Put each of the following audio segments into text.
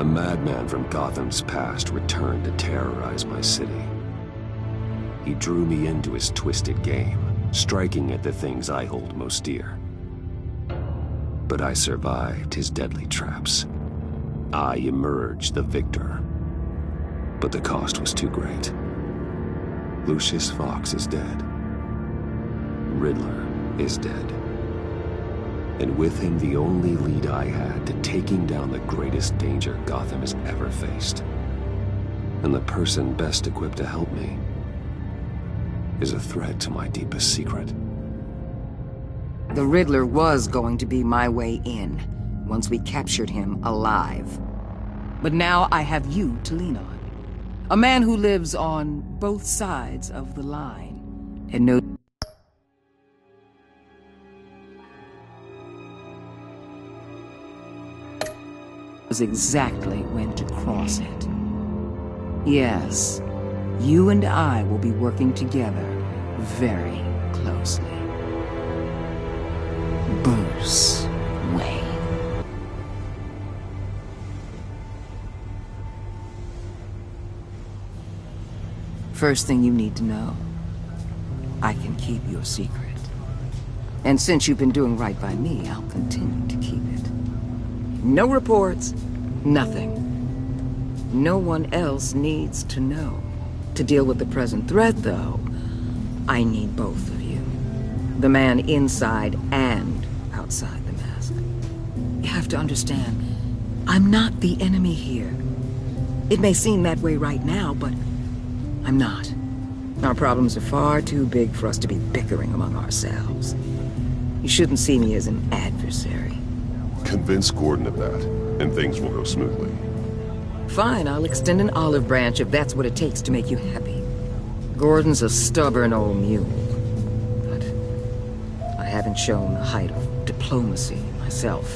A madman from Gotham's past returned to terrorize my city. He drew me into his twisted game, striking at the things I hold most dear. But I survived his deadly traps. I emerged the victor. But the cost was too great. Lucius Fox is dead. Riddler is dead. And with him, the only lead I had to taking down the greatest danger Gotham has ever faced. And the person best equipped to help me is a threat to my deepest secret. The Riddler was going to be my way in, once we captured him alive. But now I have you to lean on. A man who lives on both sides of the line, and knows exactly when to cross it. Yes, you and I will be working together very closely. Bruce Wayne. First thing you need to know, I can keep your secret. And since you've been doing right by me, I'll continue to keep it. No reports, nothing. No one else needs to know. To deal with the present threat, though, I need both of you. The man inside and outside the mask. You have to understand, I'm not the enemy here. It may seem that way right now, but I'm not. Our problems are far too big for us to be bickering among ourselves. You shouldn't see me as an adversary. Convince Gordon of that, and things will go smoothly. Fine, I'll extend an olive branch if that's what it takes to make you happy. Gordon's a stubborn old mule, but I haven't shown the height of diplomacy myself.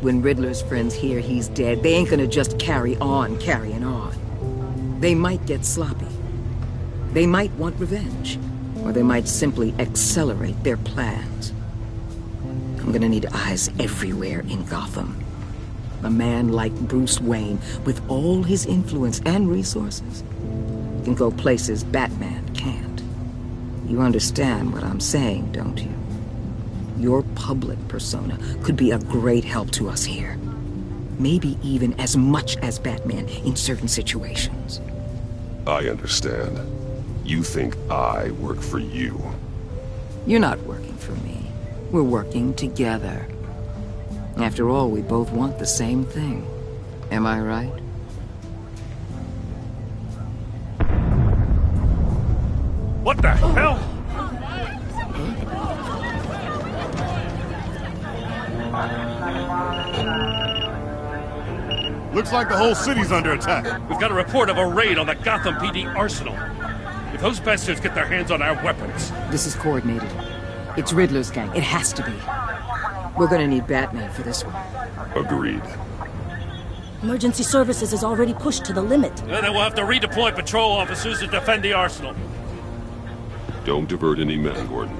When Riddler's friends hear he's dead, they ain't gonna just carry on carrying on. They might get sloppy. They might want revenge, or they might simply accelerate their plans. I'm gonna need eyes everywhere in Gotham. A man like Bruce Wayne, with all his influence and resources, can go places Batman can't. You understand what I'm saying, don't you? Your public persona could be a great help to us here. Maybe even as much as Batman in certain situations. I understand. You think I work for you. You're not working for me. We're working together. After all, we both want the same thing. Am I right? What the hell? Looks like the whole city's under attack. We've got a report of a raid on the Gotham PD arsenal. If those bastards get their hands on our weapons... This is coordinated. It's Riddler's gang. It has to be. We're gonna need Batman for this one. Agreed. Emergency services is already pushed to the limit. Then we'll have to redeploy patrol officers to defend the arsenal. Don't divert any men, Gordon.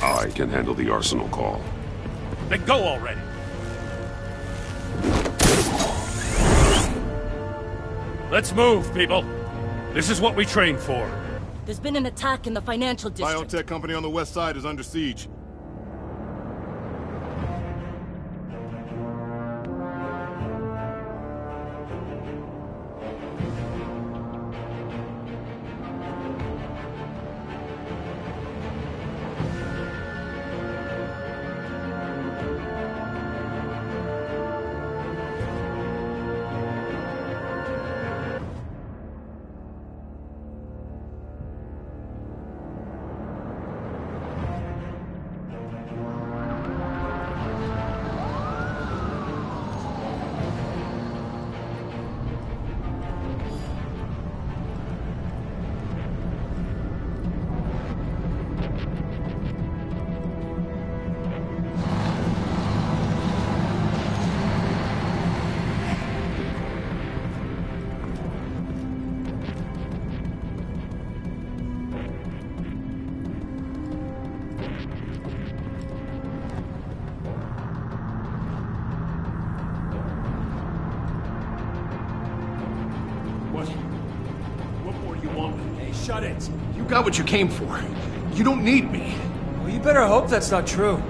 I can handle the arsenal call. Then go already. Let's move, people. This is what we trained for. There's been an attack in the financial district. Biotech company on the west side is under siege. shut it. You got what you came for. You don't need me. Well, you better hope that's not true.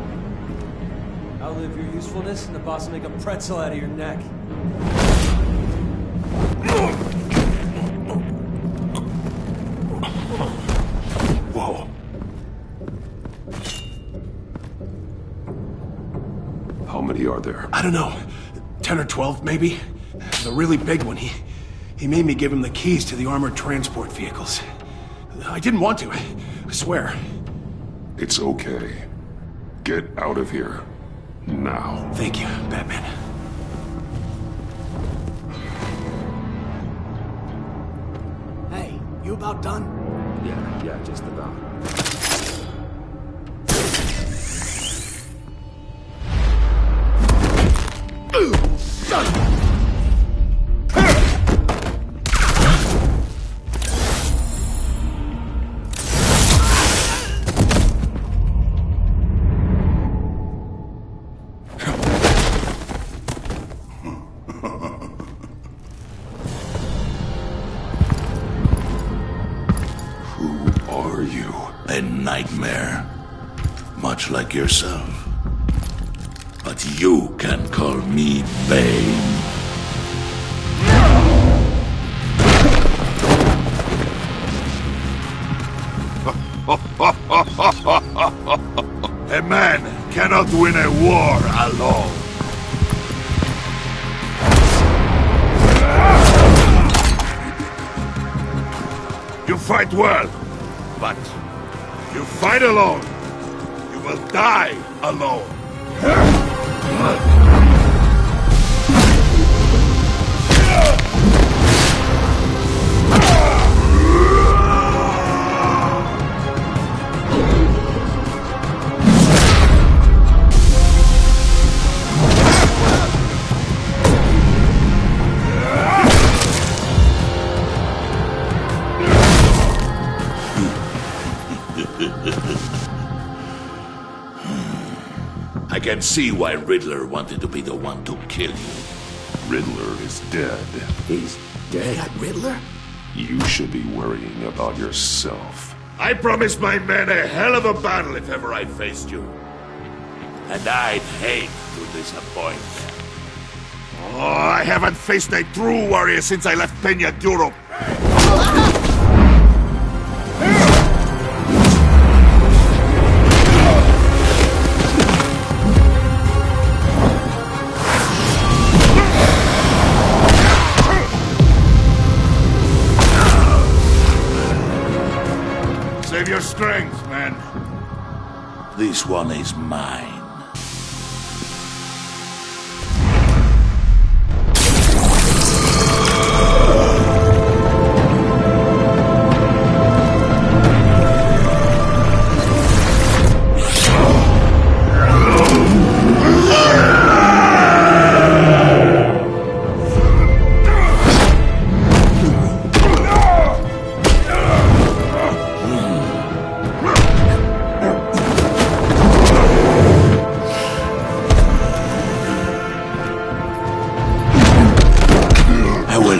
Outlive your usefulness, and the boss will make a pretzel out of your neck. Whoa. How many are there? I don't know. 10 or 12, maybe? The really big one, he made me give him the keys to the armored transport vehicles. I didn't want to, I swear. It's okay. Get out of here. Now. Thank you, Batman. Hey, you about done? Yeah, just about. A nightmare, much like yourself. But you can call me Bane. A man cannot win a war alone. You fight well, but you fight alone, you will die alone. I can see why Riddler wanted to be the one to kill you. Riddler is dead. He's dead? That Riddler? You should be worrying about yourself. I promised my men a hell of a battle if ever I faced you. And I'd hate to disappoint. Oh, I haven't faced a true warrior since I left Peña Duro. Save your strength, man. This one is mine.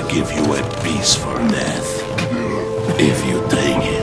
Give you a piece for death, if you take it.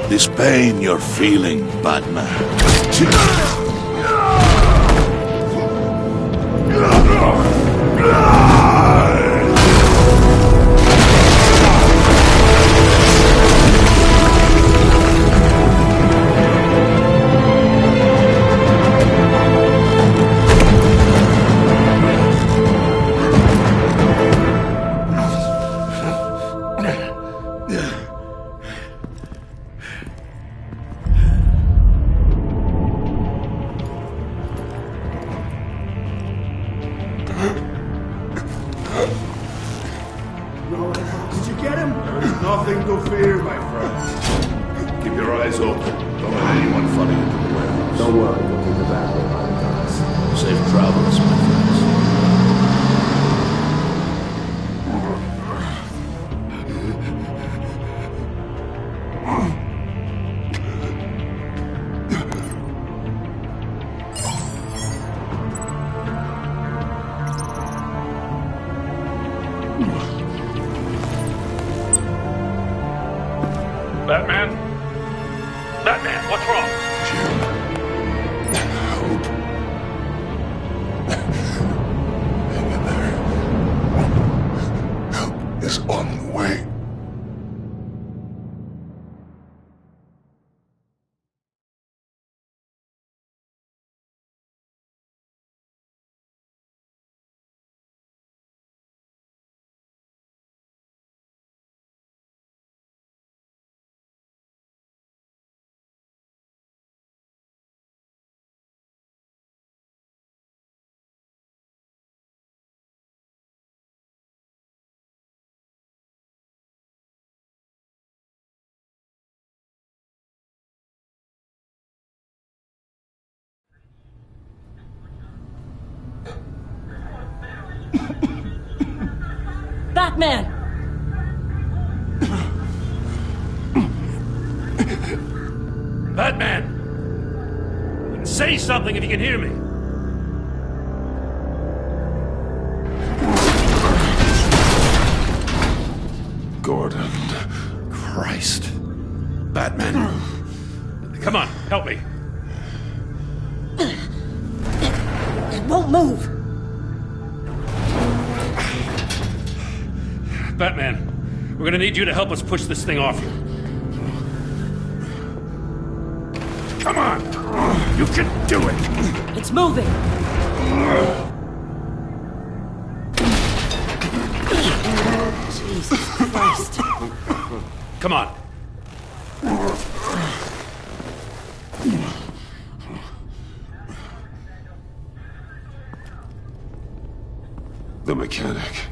This pain you're feeling, Batman. your eyes open. Don't let anyone follow you to the warehouse. Don't worry, we'll take the back way by the docks. Safe travels, my friends. Batman? Batman, what's wrong? Hope. Hang in there. Help is on the way. Batman! Batman! Say something if you can hear me. Gordon. Christ. Batman. Come on, help me. It won't move! Batman, we're gonna need you to help us push this thing off you. Come on! You can do it! It's moving! Jesus Christ. Come on. The mechanic.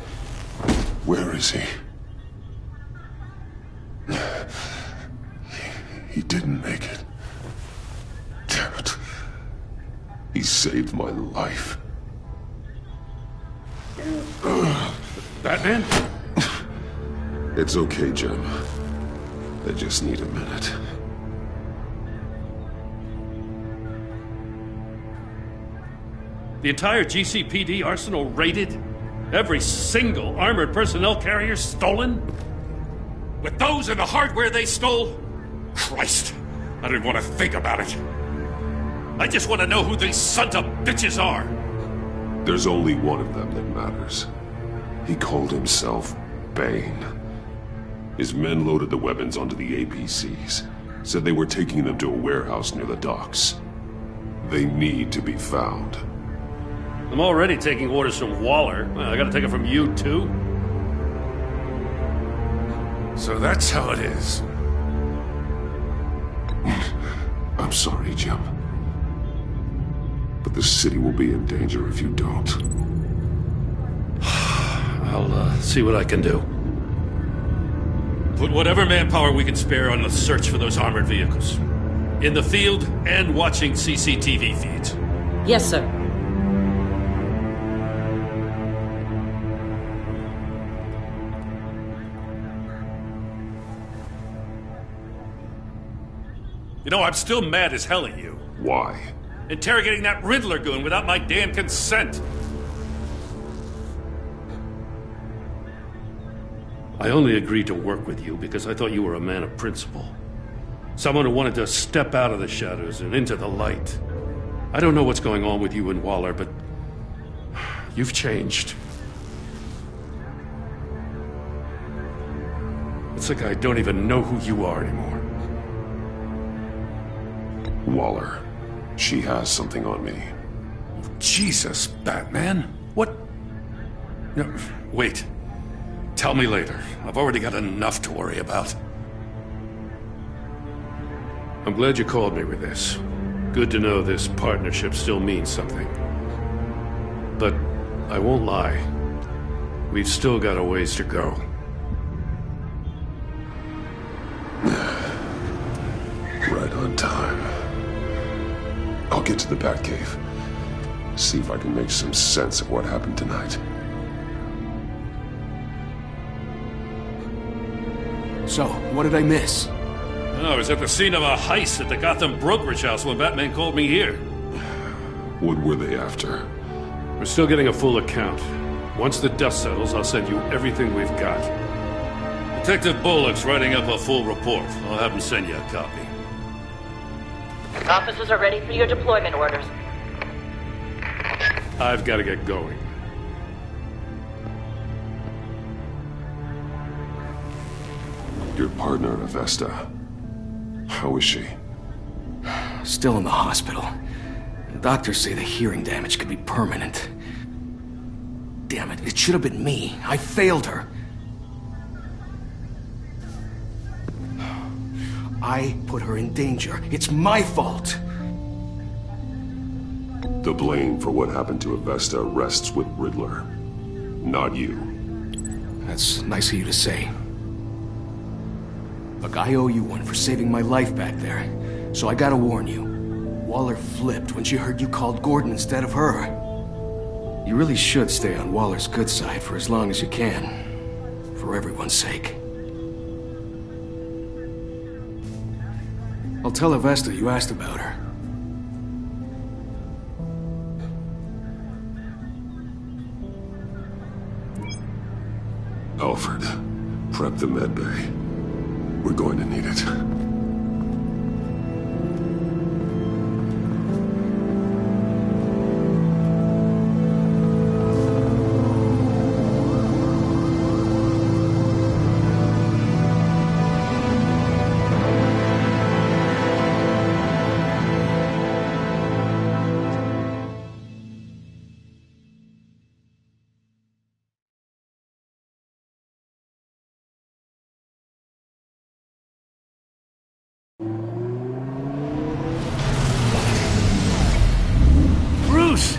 Where is he? He didn't make it. Damn it. He saved my life. Batman? It's okay, Jim. I just need a minute. The entire GCPD arsenal raided? Every single armored personnel carrier stolen? With those and the hardware they stole? Christ, I don't even want to think about it. I just want to know who these sons of bitches are. There's only one of them that matters. He called himself Bane. His men loaded the weapons onto the APCs, said they were taking them to a warehouse near the docks. They need to be found. I'm already taking orders from Waller. Well, I gotta take it from you, too? So that's how it is. I'm sorry, Jim. But the city will be in danger if you don't. I'll see what I can do. Put whatever manpower we can spare on the search for those armored vehicles. In the field and watching CCTV feeds. Yes, sir. You know, I'm still mad as hell at you. Why? Interrogating that Riddler goon without my damn consent. I only agreed to work with you because I thought you were a man of principle. Someone who wanted to step out of the shadows and into the light. I don't know what's going on with you and Waller, but you've changed. It's like I don't even know who you are anymore. Waller. She has something on me. Jesus, Batman. What? No, wait. Tell me later. I've already got enough to worry about. I'm glad you called me with this. Good to know this partnership still means something. But I won't lie. We've still got a ways to go. time. I'll get to the Batcave. See if I can make some sense of what happened tonight. So, what did I miss? Oh, I was at the scene of a heist at the Gotham brokerage house when Batman called me here. What were they after? We're still getting a full account. Once the dust settles, I'll send you everything we've got. Detective Bullock's writing up a full report. I'll have him send you a copy. Officers are ready for your deployment orders. I've got to get going. Your partner, Avesta. How is she? Still in the hospital. The doctors say the hearing damage could be permanent. Damn it, it should have been me. I failed her. I put her in danger. It's my fault. The blame for what happened to Avesta rests with Riddler, not you. That's nice of you to say. Look, I owe you one for saving my life back there. So I gotta warn you. Waller flipped when she heard you called Gordon instead of her. You really should stay on Waller's good side for as long as you can. For everyone's sake. I'll tell Avesta you asked about her. Alfred, prep the med bay. We're going to need it. Bruce!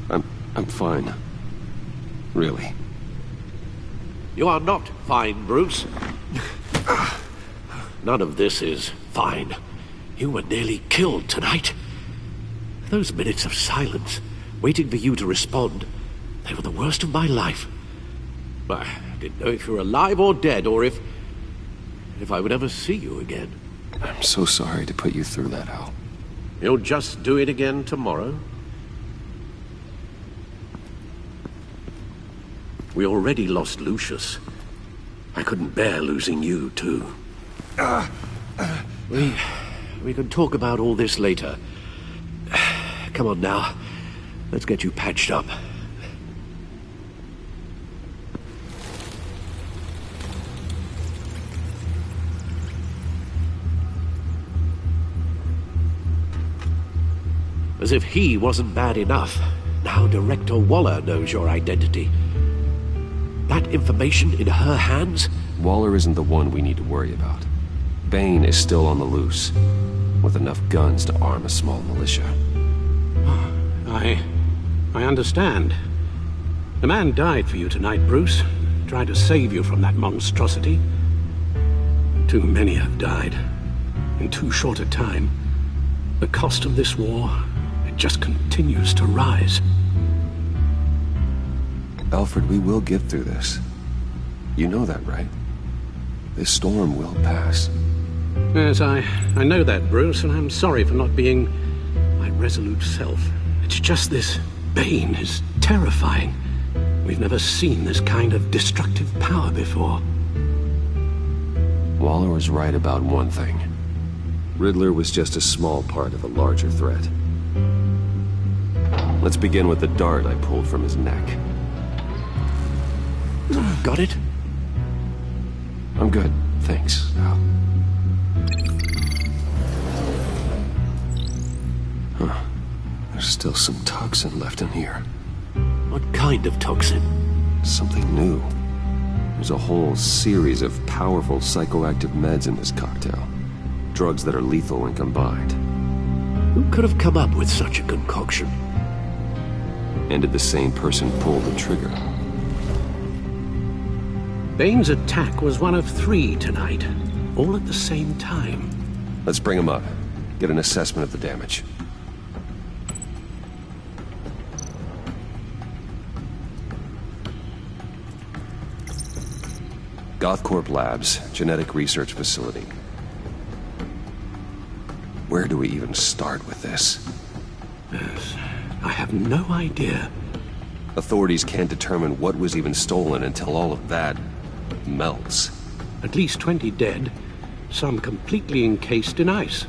I'm fine. Really. You are not fine, Bruce. None of this is fine. You were nearly killed tonight. Those minutes of silence, waiting for you to respond, they were the worst of my life. I didn't know if you were alive or dead, or if I would ever see you again. I'm so sorry to put you through that, Al. You'll just do it again tomorrow? We already lost Lucius. I couldn't bear losing you, too. We can talk about all this later. Come on now. Let's get you patched up. As if he wasn't bad enough, now Director Waller knows your identity. That information in her hands? Waller isn't the one we need to worry about. Bane is still on the loose, with enough guns to arm a small militia. I understand. The man died for you tonight, Bruce. Tried to save you from that monstrosity. Too many have died. In too short a time. The cost of this war, it just continues to rise. Alfred, we will get through this. You know that, right? This storm will pass. Yes, I know that, Bruce, and I'm sorry for not being my resolute self. It's just this Bane is terrifying. We've never seen this kind of destructive power before. Waller was right about one thing. Riddler was just a small part of a larger threat. Let's begin with the dart I pulled from his neck. Got it? I'm good, thanks, Al. Huh. There's still some toxin left in here. What kind of toxin? Something new. There's a whole series of powerful psychoactive meds in this cocktail. Drugs that are lethal when combined. Who could have come up with such a concoction? And did the same person pull the trigger? Bane's attack was one of 3 tonight, all at the same time. Let's bring him up. Get an assessment of the damage. Gothcorp Labs, genetic research facility. Where do we even start with this? Yes, I have no idea. Authorities can't determine what was even stolen until all of that melts. At least 20 dead, some completely encased in ice.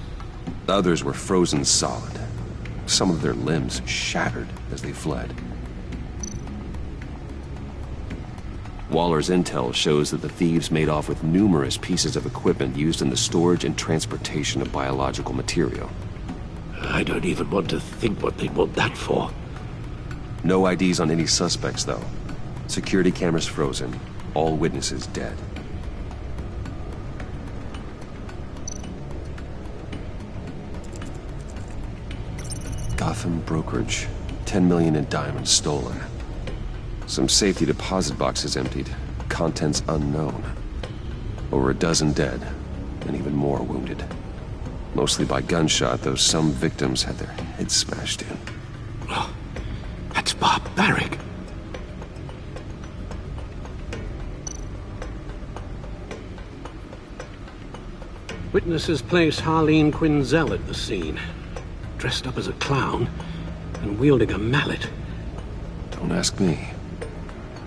Others were frozen solid. Some of their limbs shattered as they fled. Waller's intel shows that the thieves made off with numerous pieces of equipment used in the storage and transportation of biological material. I don't even want to think what they'd want that for. No IDs on any suspects, though. Security cameras frozen. All witnesses dead. Gotham brokerage. 10 million in diamonds stolen. Some safety deposit boxes emptied. Contents unknown. Over a dozen dead, and even more wounded. Mostly by gunshot, though some victims had their heads smashed in. Oh, that's barbaric. Witnesses place Harleen Quinzel at the scene, dressed up as a clown and wielding a mallet. Don't ask me.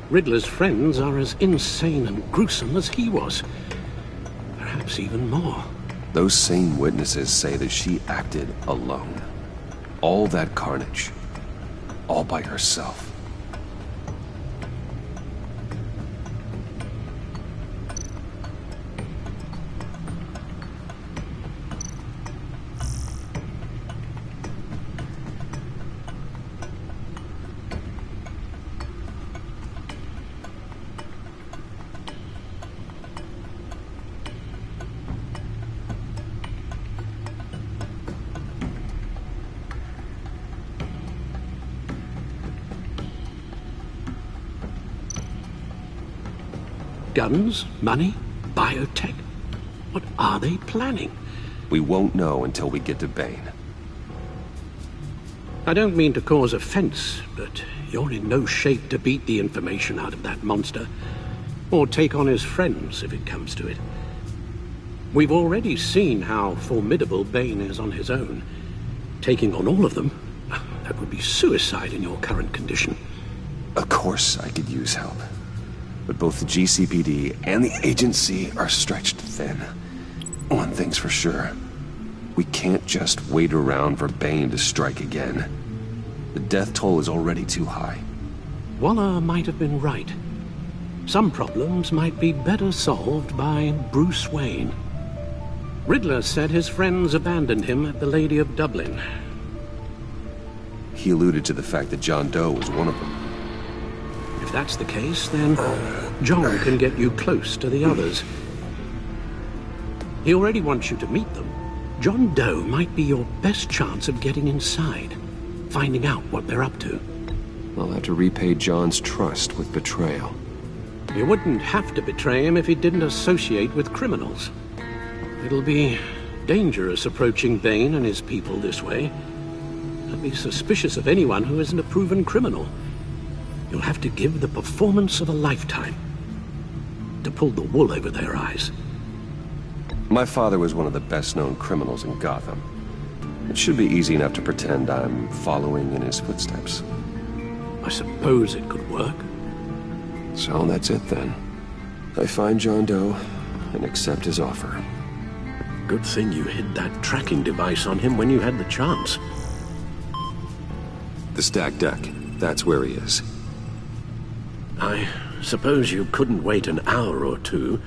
Riddler's friends are as insane and gruesome as he was. Perhaps even more. Those same witnesses say that she acted alone. All that carnage. All by herself. Guns? Money? Biotech? What are they planning? We won't know until we get to Bane. I don't mean to cause offense, but you're in no shape to beat the information out of that monster. Or take on his friends, if it comes to it. We've already seen how formidable Bane is on his own. Taking on all of them, that would be suicide in your current condition. Of course I could use help. But both the GCPD and the agency are stretched thin. One thing's for sure. We can't just wait around for Bane to strike again. The death toll is already too high. Waller might have been right. Some problems might be better solved by Bruce Wayne. Riddler said his friends abandoned him at the Lady of Dublin. He alluded to the fact that John Doe was one of them. If that's the case, then John can get you close to the others. He already wants you to meet them. John Doe might be your best chance of getting inside, finding out what they're up to. I'll have to repay John's trust with betrayal. You wouldn't have to betray him if he didn't associate with criminals. It'll be dangerous approaching Bane and his people this way. I'd be suspicious of anyone who isn't a proven criminal. You'll have to give the performance of a lifetime to pull the wool over their eyes. My father was one of the best-known criminals in Gotham. It should be easy enough to pretend I'm following in his footsteps. I suppose it could work. So that's it then. I find John Doe and accept his offer. Good thing you hid that tracking device on him when you had the chance. The stacked deck. That's where he is. I suppose you couldn't wait an hour or two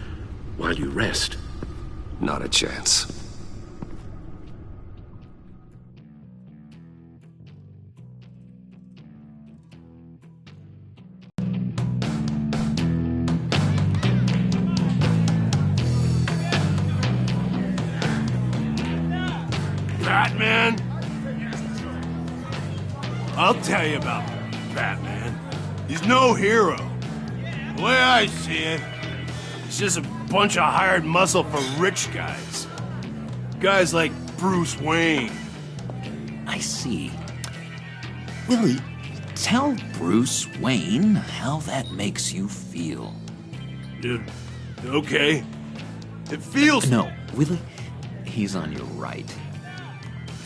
while you rest. Not a chance. Batman? I'll tell you about Batman. He's no hero. The way I see it, It's just a bunch of hired muscle for rich guys. Guys like Bruce Wayne. I see. Willie, tell Bruce Wayne how that makes you feel. Okay. It feels... No, Willie, he's on your right.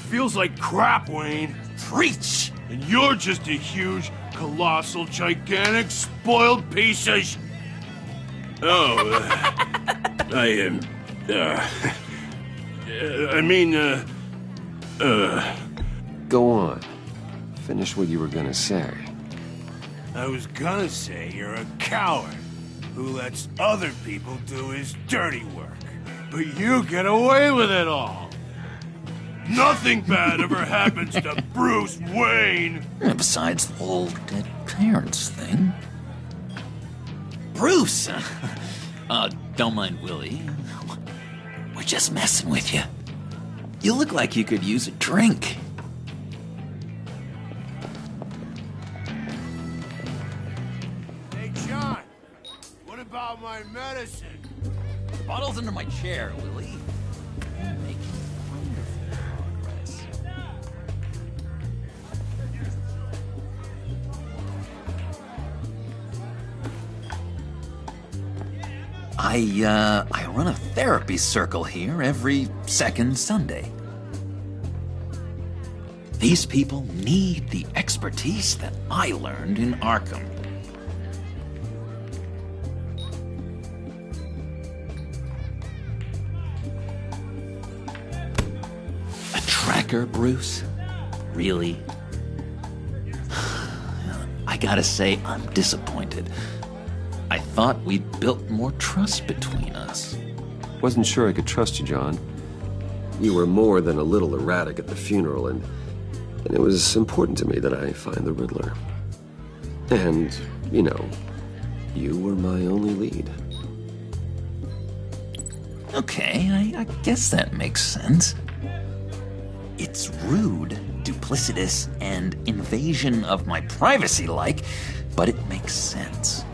Feels like crap, Wayne. Preach! And you're just a huge, colossal, gigantic, spoiled piece of Go on. Finish what you were gonna say. I was gonna say you're a coward who lets other people do his dirty work. But you get away with it all. Nothing bad ever happens to Bruce Wayne. Besides the whole dead parents thing. Bruce! Don't mind Willie. We're just messing with you. You look like you could use a drink. Hey, John. What about my medicine? The bottle's under my chair, Willie. You're making wonderful progress. I run a therapy circle here every second Sunday. These people need the expertise that I learned in Arkham. A tracker, Bruce? Really? I gotta say, I'm disappointed. I thought we'd built more trust between us. Wasn't sure I could trust you, John. You were more than a little erratic at the funeral, and it was important to me that I find the Riddler. And, you know, you were my only lead. Okay, I guess that makes sense. It's rude, duplicitous, and invasion of my privacy-like, but it makes sense.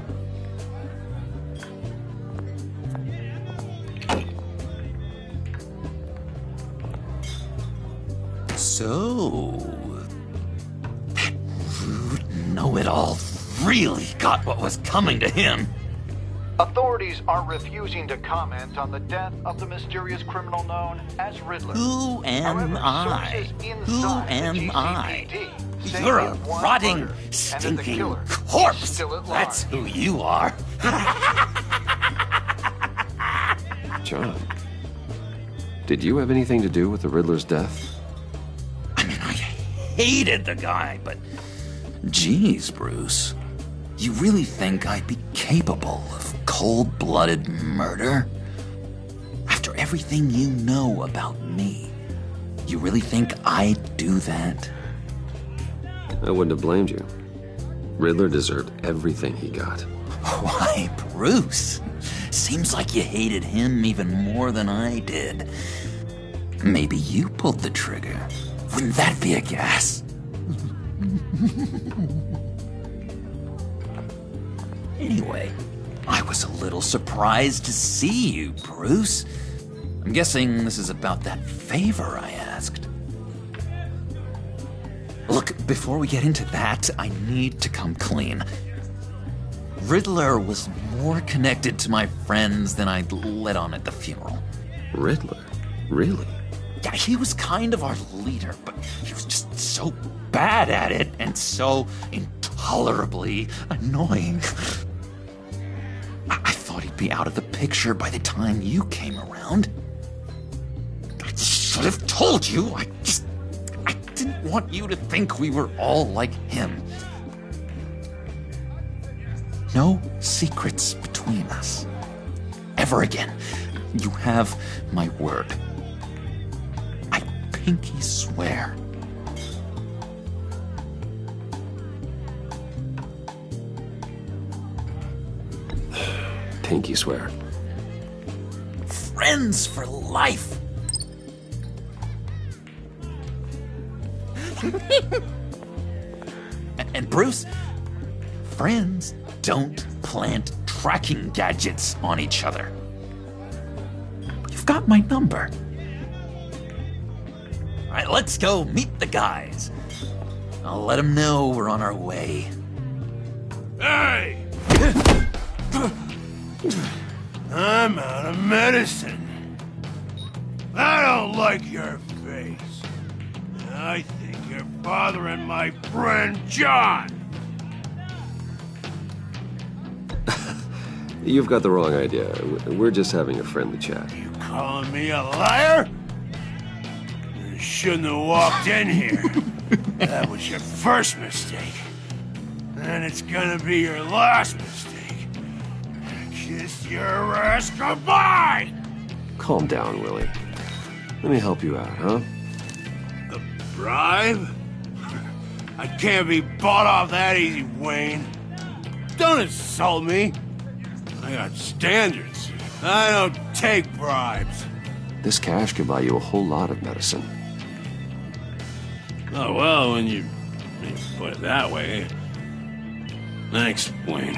So, that rude know-it-all really got what was coming to him. Authorities are refusing to comment on the death of the mysterious criminal known as Riddler. Who am I? Who am I? GCPD You're a rotting, stinking corpse. That's who you are. John, did you have anything to do with the Riddler's death? Hated the guy, but geez, Bruce, you really think I'd be capable of cold-blooded murder? After everything you know about me, you really think I'd do that? I wouldn't have blamed you. Riddler deserved everything he got. Why, Bruce? Seems like you hated him even more than I did. Maybe you pulled the trigger. Wouldn't that be a gas? Anyway, I was a little surprised to see you, Bruce. I'm guessing this is about that favor I asked. Look, before we get into that, I need to come clean. Riddler was more connected to my friends than I'd let on at the funeral. Riddler? Really? Yeah, he was kind of our leader, but he was just so bad at it and so intolerably annoying. I thought he'd be out of the picture by the time you came around. I should have told you. I didn't want you to think we were all like him. No secrets between us. Ever again. You have my word. Pinky swear. Pinky swear. Friends for life. And Bruce, friends don't plant tracking gadgets on each other. You've got my number. All right, let's go meet the guys. I'll let them know we're on our way. Hey! I'm out of medicine. I don't like your face. I think you're bothering my friend John. You've got the wrong idea. We're just having a friendly chat. You calling me a liar? You shouldn't have walked in here. That was your first mistake. And it's gonna be your last mistake. Kiss your ass goodbye! Calm down, Willie. Let me help you out, huh? A bribe? I can't be bought off that easy, Wayne. Don't insult me. I got standards. I don't take bribes. This cash could buy you a whole lot of medicine. Oh, well, when you put it that way. Thanks, Wayne.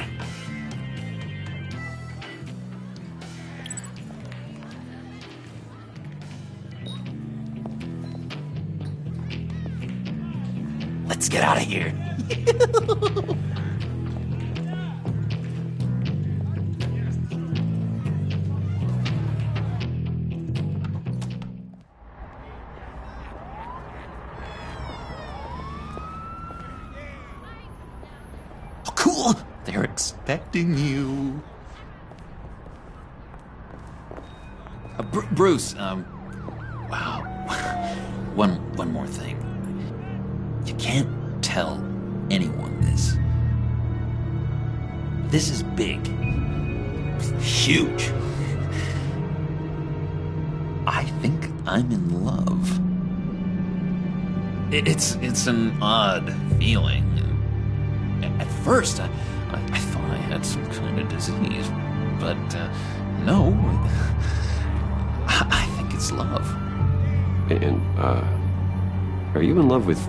Let's get out of here. Cool. They're expecting you. Bruce, wow. One more thing. You can't tell anyone this. This is big. Huge. I think I'm in love. It's an odd feeling. At first, I thought I had some kind of disease, but no. I think it's love. And, are you in love with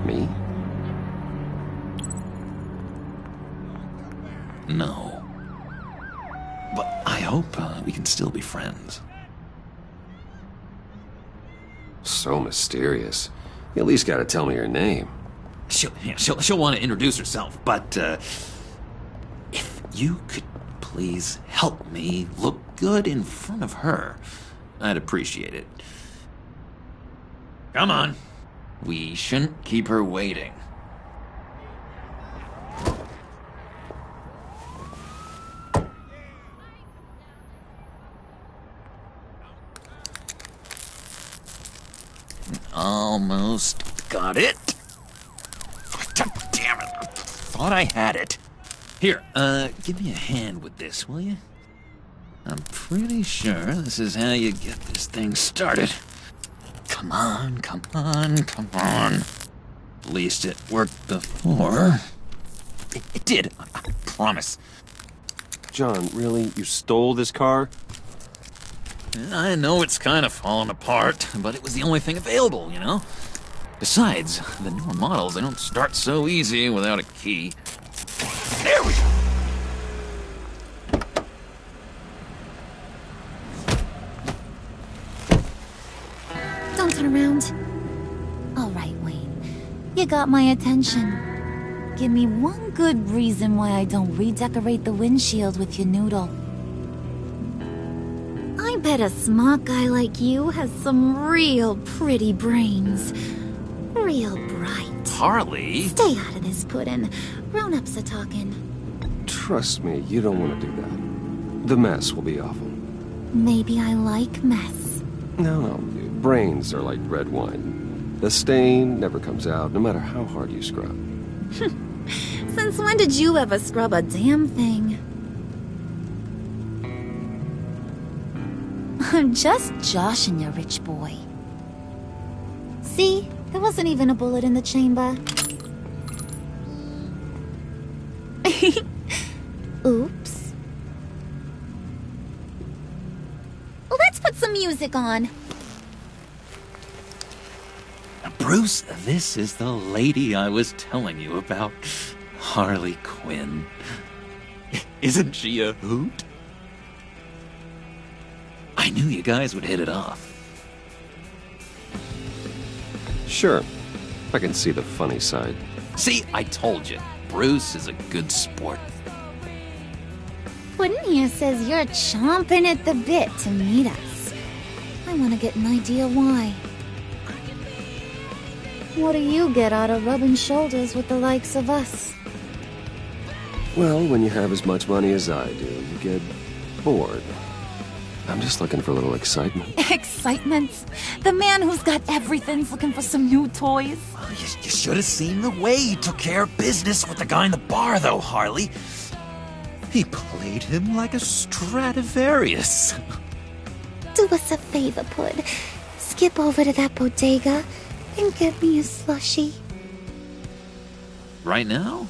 me? No. But I hope we can still be friends. So mysterious. You at least gotta tell me your name. She'll want to introduce herself, but if you could please help me look good in front of her, I'd appreciate it. Come on. We shouldn't keep her waiting. Almost got it. Damn it. I thought I had it. Here, give me a hand with this, will you? I'm pretty sure this is how you get this thing started. Come on, come on, come on. At least it worked before. It did, I promise. John, really? You stole this car? I know it's kind of falling apart, but it was the only thing available, you know? Besides, the newer models, they don't start so easy without a key. There we go! Don't turn around. All right, Wayne. You got my attention. Give me one good reason why I don't redecorate the windshield with your noodle. I bet a smart guy like you has some real pretty brains. Real bright. Harley? Stay out of this, Puddin'. Grown-ups are talking. Trust me, you don't want to do that. The mess will be awful. Maybe I like mess. No, brains are like red wine. The stain never comes out, no matter how hard you scrub. Since when did you ever scrub a damn thing? I'm just joshing you, rich boy. See? There wasn't even a bullet in the chamber. Oops. Let's put some music on. Bruce, this is the lady I was telling you about. Harley Quinn. Isn't she a hoot? I knew you guys would hit it off. Sure. I can see the funny side. See, I told you. Bruce is a good sport. Puddin' here says you're chomping at the bit to meet us. I want to get an idea why. What do you get out of rubbing shoulders with the likes of us? Well, when you have as much money as I do, you get bored. I'm just looking for a little excitement. Excitement? The man who's got everything's looking for some new toys. You should have seen the way he took care of business with the guy in the bar, though, Harley. He played him like a Stradivarius. Do us a favor, Pud. Skip over to that bodega and get me a slushie. Right now?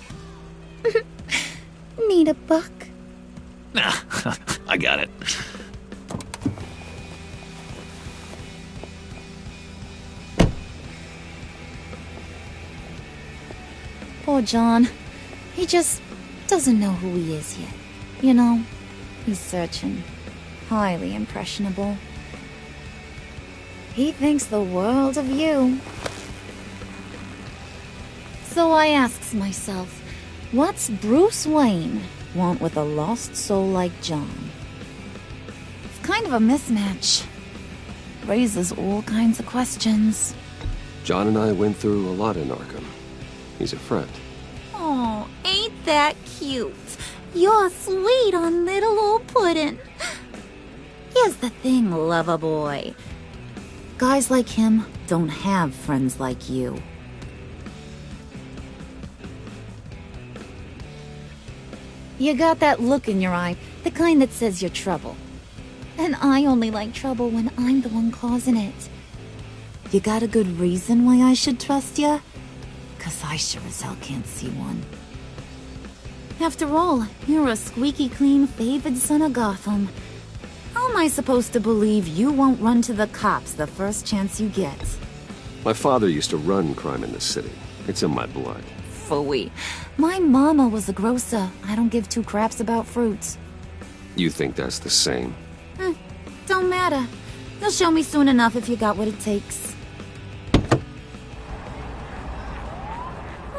Need a buck? Nah, I got it. Poor John. He just doesn't know who he is yet. You know, he's searching. Highly impressionable. He thinks the world of you. So I asks myself, what's Bruce Wayne want with a lost soul like John? It's kind of a mismatch. Raises all kinds of questions. John and I went through a lot in Arkham. He's a friend. Oh, ain't that cute? You're sweet on little old Puddin'. Here's the thing, lover boy. Guys like him don't have friends like you. You got that look in your eye, the kind that says you're trouble. And I only like trouble when I'm the one causing it. You got a good reason why I should trust you? 'Cause I sure as hell can't see one. After all, you're a squeaky clean favored son of Gotham. How am I supposed to believe you won't run to the cops the first chance you get? My father used to run crime in the city. It's in my blood. Phooey. My mama was a grocer. I don't give two craps about fruits. You think that's the same? Don't matter. You'll show me soon enough if you got what it takes.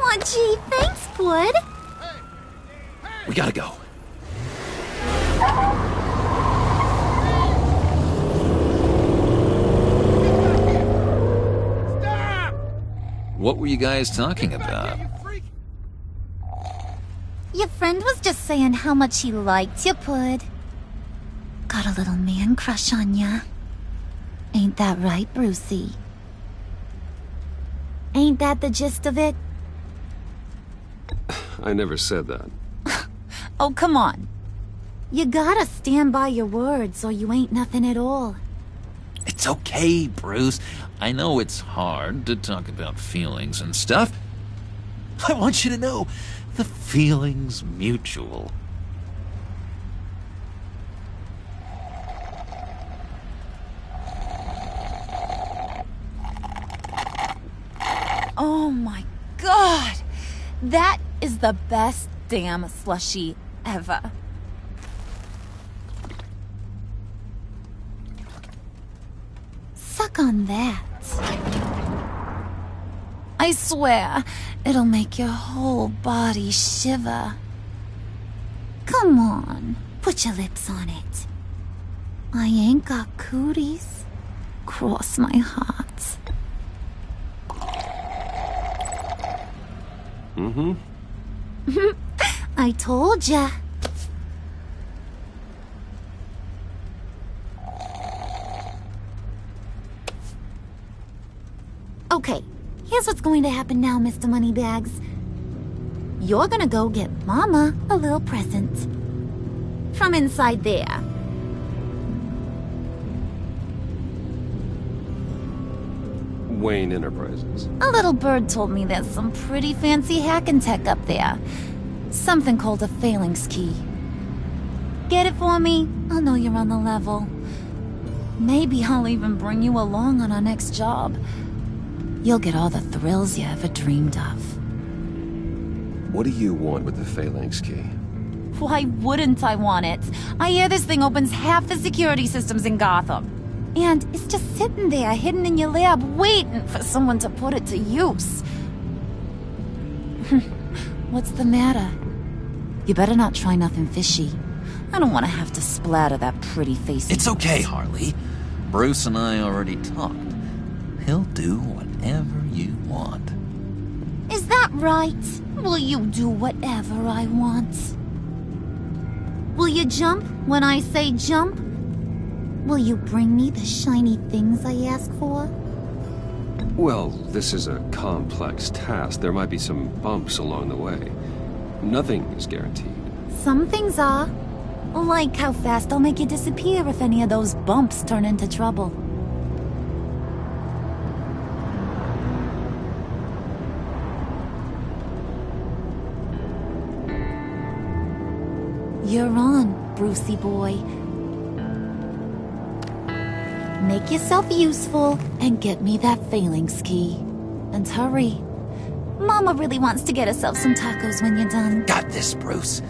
Aw, gee, thanks, Bud. We gotta go. What were you guys talking about? Your friend was just saying how much he liked you, Pud. Got a little man crush on ya. Ain't that right, Brucey? Ain't that the gist of it? I never said that. Oh, come on. You gotta stand by your words or you ain't nothing at all. It's okay, Bruce. I know it's hard to talk about feelings and stuff. I want you to know, the feeling's mutual. Oh my god! That is the best damn slushie ever. Suck on that. I swear, it'll make your whole body shiver. Come on, put your lips on it. I ain't got cooties. Cross my heart. Mm-hmm. I told ya. Okay, here's what's going to happen now, Mr. Moneybags. You're gonna go get Mama a little present. From inside there. Wayne Enterprises. A little bird told me there's some pretty fancy hacking tech up there. Something called a phalanx key. Get it for me? I'll know you're on the level. Maybe I'll even bring you along on our next job. You'll get all the thrills you ever dreamed of. What do you want with the phalanx key? Why wouldn't I want it? I hear this thing opens half the security systems in Gotham. And it's just sitting there, hidden in your lab, waiting for someone to put it to use. What's the matter? You better not try nothing fishy. I don't want to have to splatter that pretty face. It's okay, Harley. Bruce and I already talked. He'll do whatever you want. Is that right? Will you do whatever I want? Will you jump when I say jump? Will you bring me the shiny things I ask for? Well, this is a complex task. There might be some bumps along the way. Nothing is guaranteed. Some things are. Like how fast I'll make you disappear if any of those bumps turn into trouble. You're on, Brucey boy. Make yourself useful and get me that phalanx key. And hurry. Mama really wants to get herself some tacos when you're done. Got this, Bruce.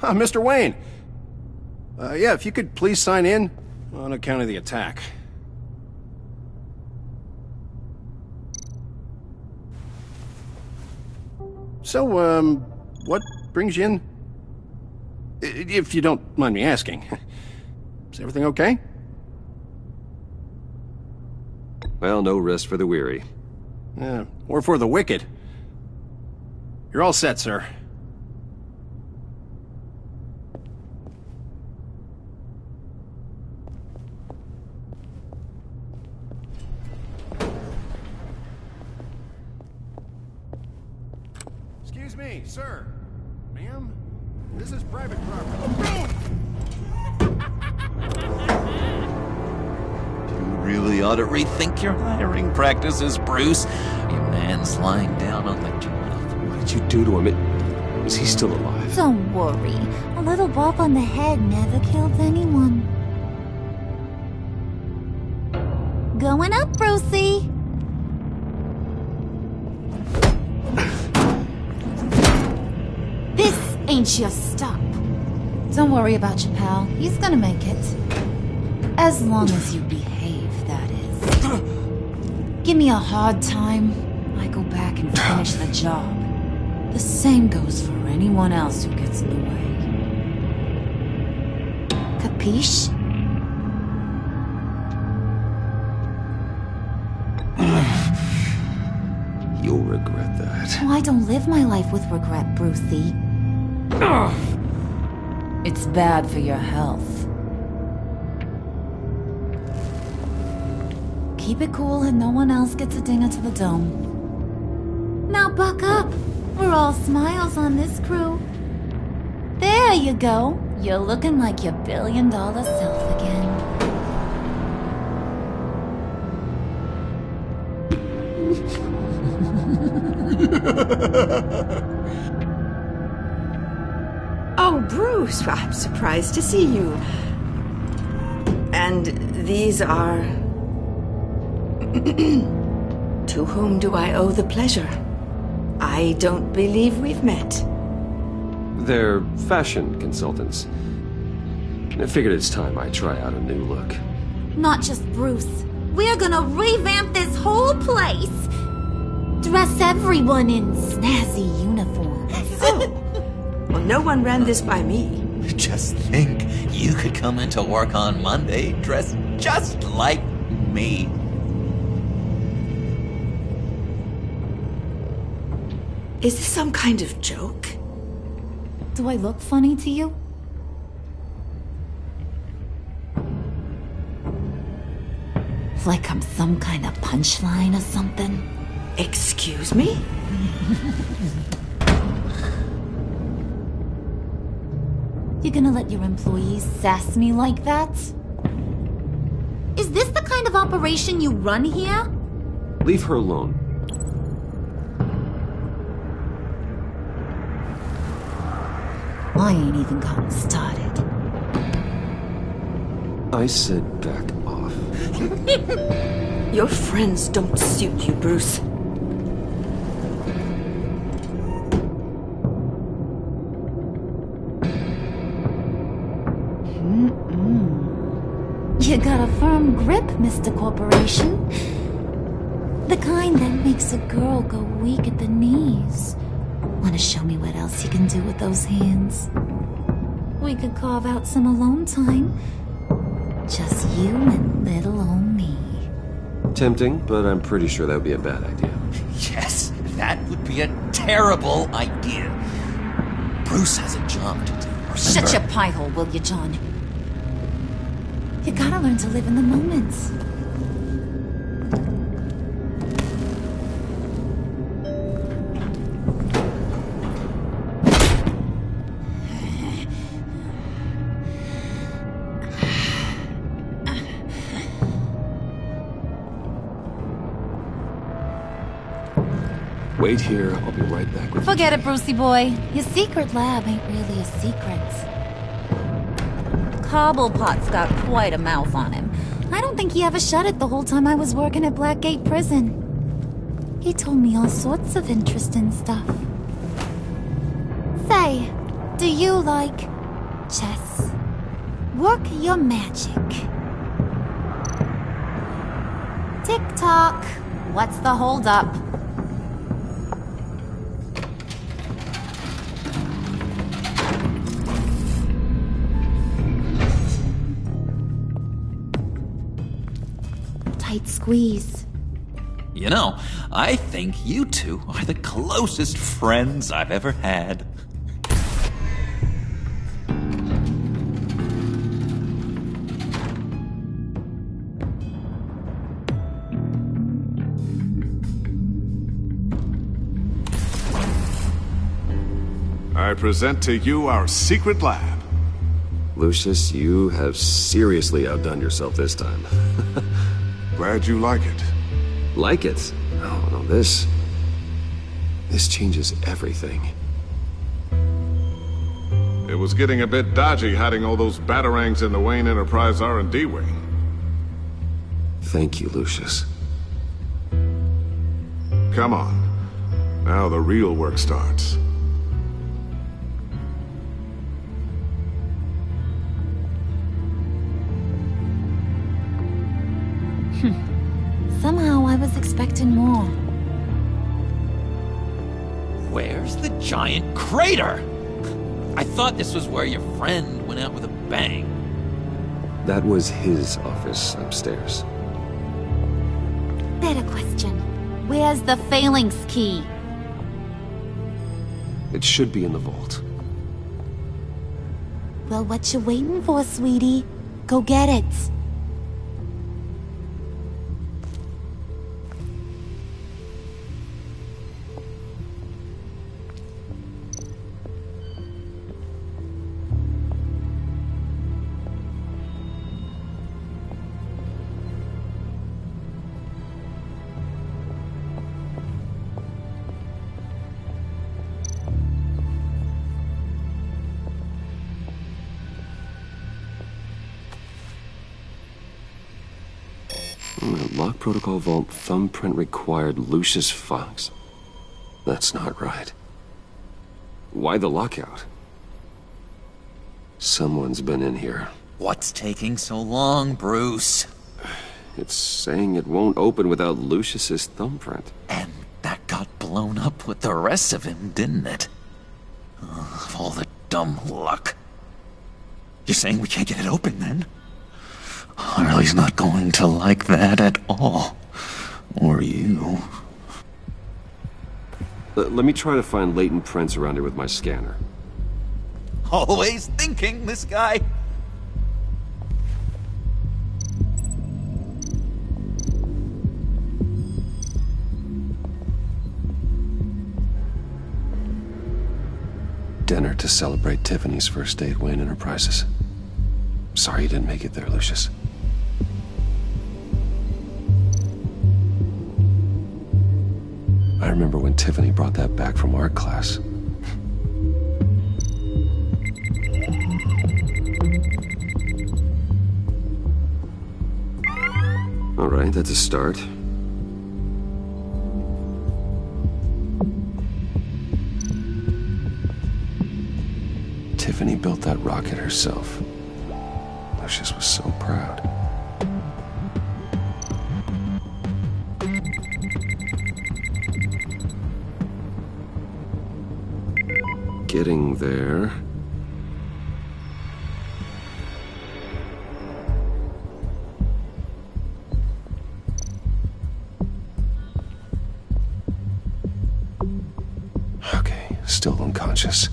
Mr. Wayne. Yeah, if you could please sign in on account of the attack. So, what brings you in? If you don't mind me asking. Is everything okay? Well, no rest for the weary. Or for the wicked. You're all set, sir. Excuse me, sir. Ma'am? This is private property. You really ought to rethink your hiring practices, Bruce. Your man's lying down on the job. What did you do to him? Is he still alive? Don't worry. A little bump on the head never killed anyone. Going up, Brucey. This ain't your stop. Don't worry about your pal. He's gonna make it. As long as you behave, that is. Give me a hard time, I go back and finish the job. The same goes for anyone else who gets in the way. Capiche? You'll regret that. Oh, I don't live my life with regret, Brucey. It's bad for your health. Keep it cool and no one else gets a dinger to the dome. Now buck up. We're all smiles on this crew. There you go. You're looking like your billion-dollar self again. Oh, Bruce, I'm surprised to see you. And these are... To whom do I owe the pleasure? I don't believe we've met. They're fashion consultants. I figured it's time I try out a new look. Not just Bruce. We're gonna revamp this whole place. Dress everyone in snazzy uniforms. Oh. Well, no one ran this by me. Just think, you could come into work on Monday dressed just like me. Is this some kind of joke? Do I look funny to you? Like I'm some kind of punchline or something? Excuse me? You gonna let your employees sass me like that? Is this the kind of operation you run here? Leave her alone. I ain't even gotten started. I said back off. Your friends don't suit you, Bruce. You got a firm grip, Mr. Corporation. The kind that makes a girl go weak at the knees. Wanna show me what else you can do with those hands? We could carve out some alone time. Just you and little old me. Tempting, but I'm pretty sure that would be a bad idea. Yes, that would be a terrible idea. Bruce has a job to do. Shut your pie hole, will you, John? You gotta learn to live in the moment. Wait here, I'll be right back with you. Forget it, Brucey boy. Your secret lab ain't really a secret. Cobblepot's got quite a mouth on him. I don't think he ever shut it the whole time I was working at Blackgate Prison. He told me all sorts of interesting stuff. Say, do you like chess? Work your magic. Tick-tock. What's the holdup? Tight squeeze. You know, I think you two are the closest friends I've ever had. I present to you our secret lab. Lucius, you have seriously outdone yourself this time. Glad you like it. Like it? Oh, no, this changes everything. It was getting a bit dodgy hiding all those batarangs in the Wayne Enterprise R&D wing. Thank you, Lucius. Come on. Now the real work starts. Somehow I was expecting more. Where's the giant crater? I thought this was where your friend went out with a bang. That was his office upstairs. Better question. Where's the phalanx key? It should be in the vault. Well, what you waiting for, sweetie? Go get it. Lock protocol vault thumbprint required Lucius Fox. That's not right. Why the lockout? Someone's been in here. What's taking so long, Bruce? It's saying it won't open without Lucius's thumbprint. And that got blown up with the rest of him, didn't it? All the dumb luck. You're saying we can't get it open, then? Harley's not going to like that at all. Or you. Let me try to find latent prints around here with my scanner. Always thinking, this guy. dinner to celebrate Tiffany's first date Wayne Enterprises. Sorry you didn't make it there, Lucius. I remember when Tiffany brought that back from art class. All right, that's a start. Tiffany built that rocket herself. Lucius was so proud. Getting there. Okay, still unconscious.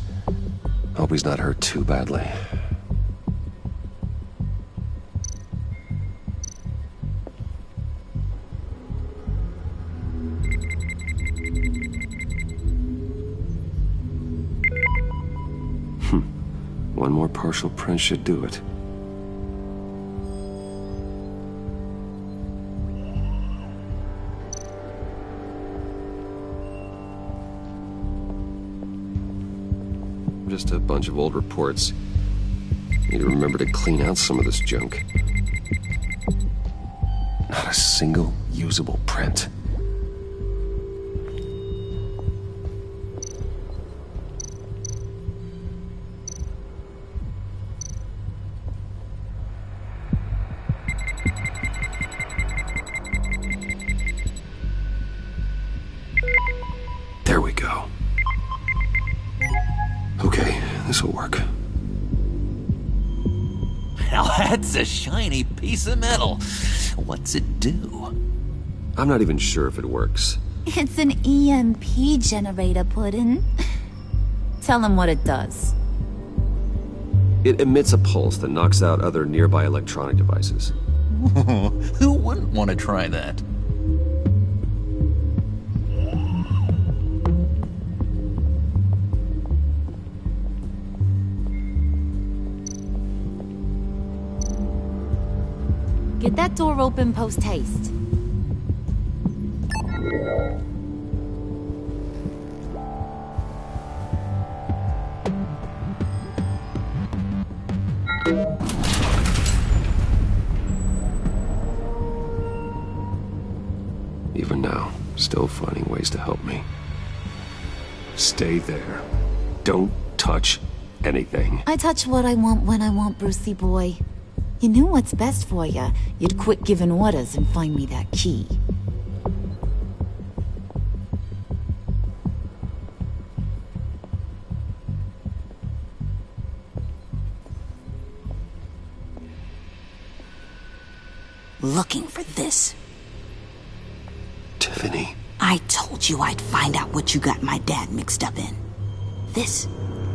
Hope he's not hurt too badly. One more partial print should do it. Just a bunch of old reports. Need to remember to clean out some of this junk. Not a single usable print. There we go. Okay, this'll work. Now that's a shiny piece of metal. What's it do? I'm not even sure if it works. It's an EMP generator, Puddin'. Tell him what it does. It emits a pulse that knocks out other nearby electronic devices. Who wouldn't want to try that? Get that door open post-haste. Even now, still finding ways to help me. Stay there. Don't touch anything. I touch what I want when I want, Brucey boy. You knew what's best for you. You'd quit giving orders and find me that key. Looking for this. Tiffany. I told you I'd find out what you got my dad mixed up in. This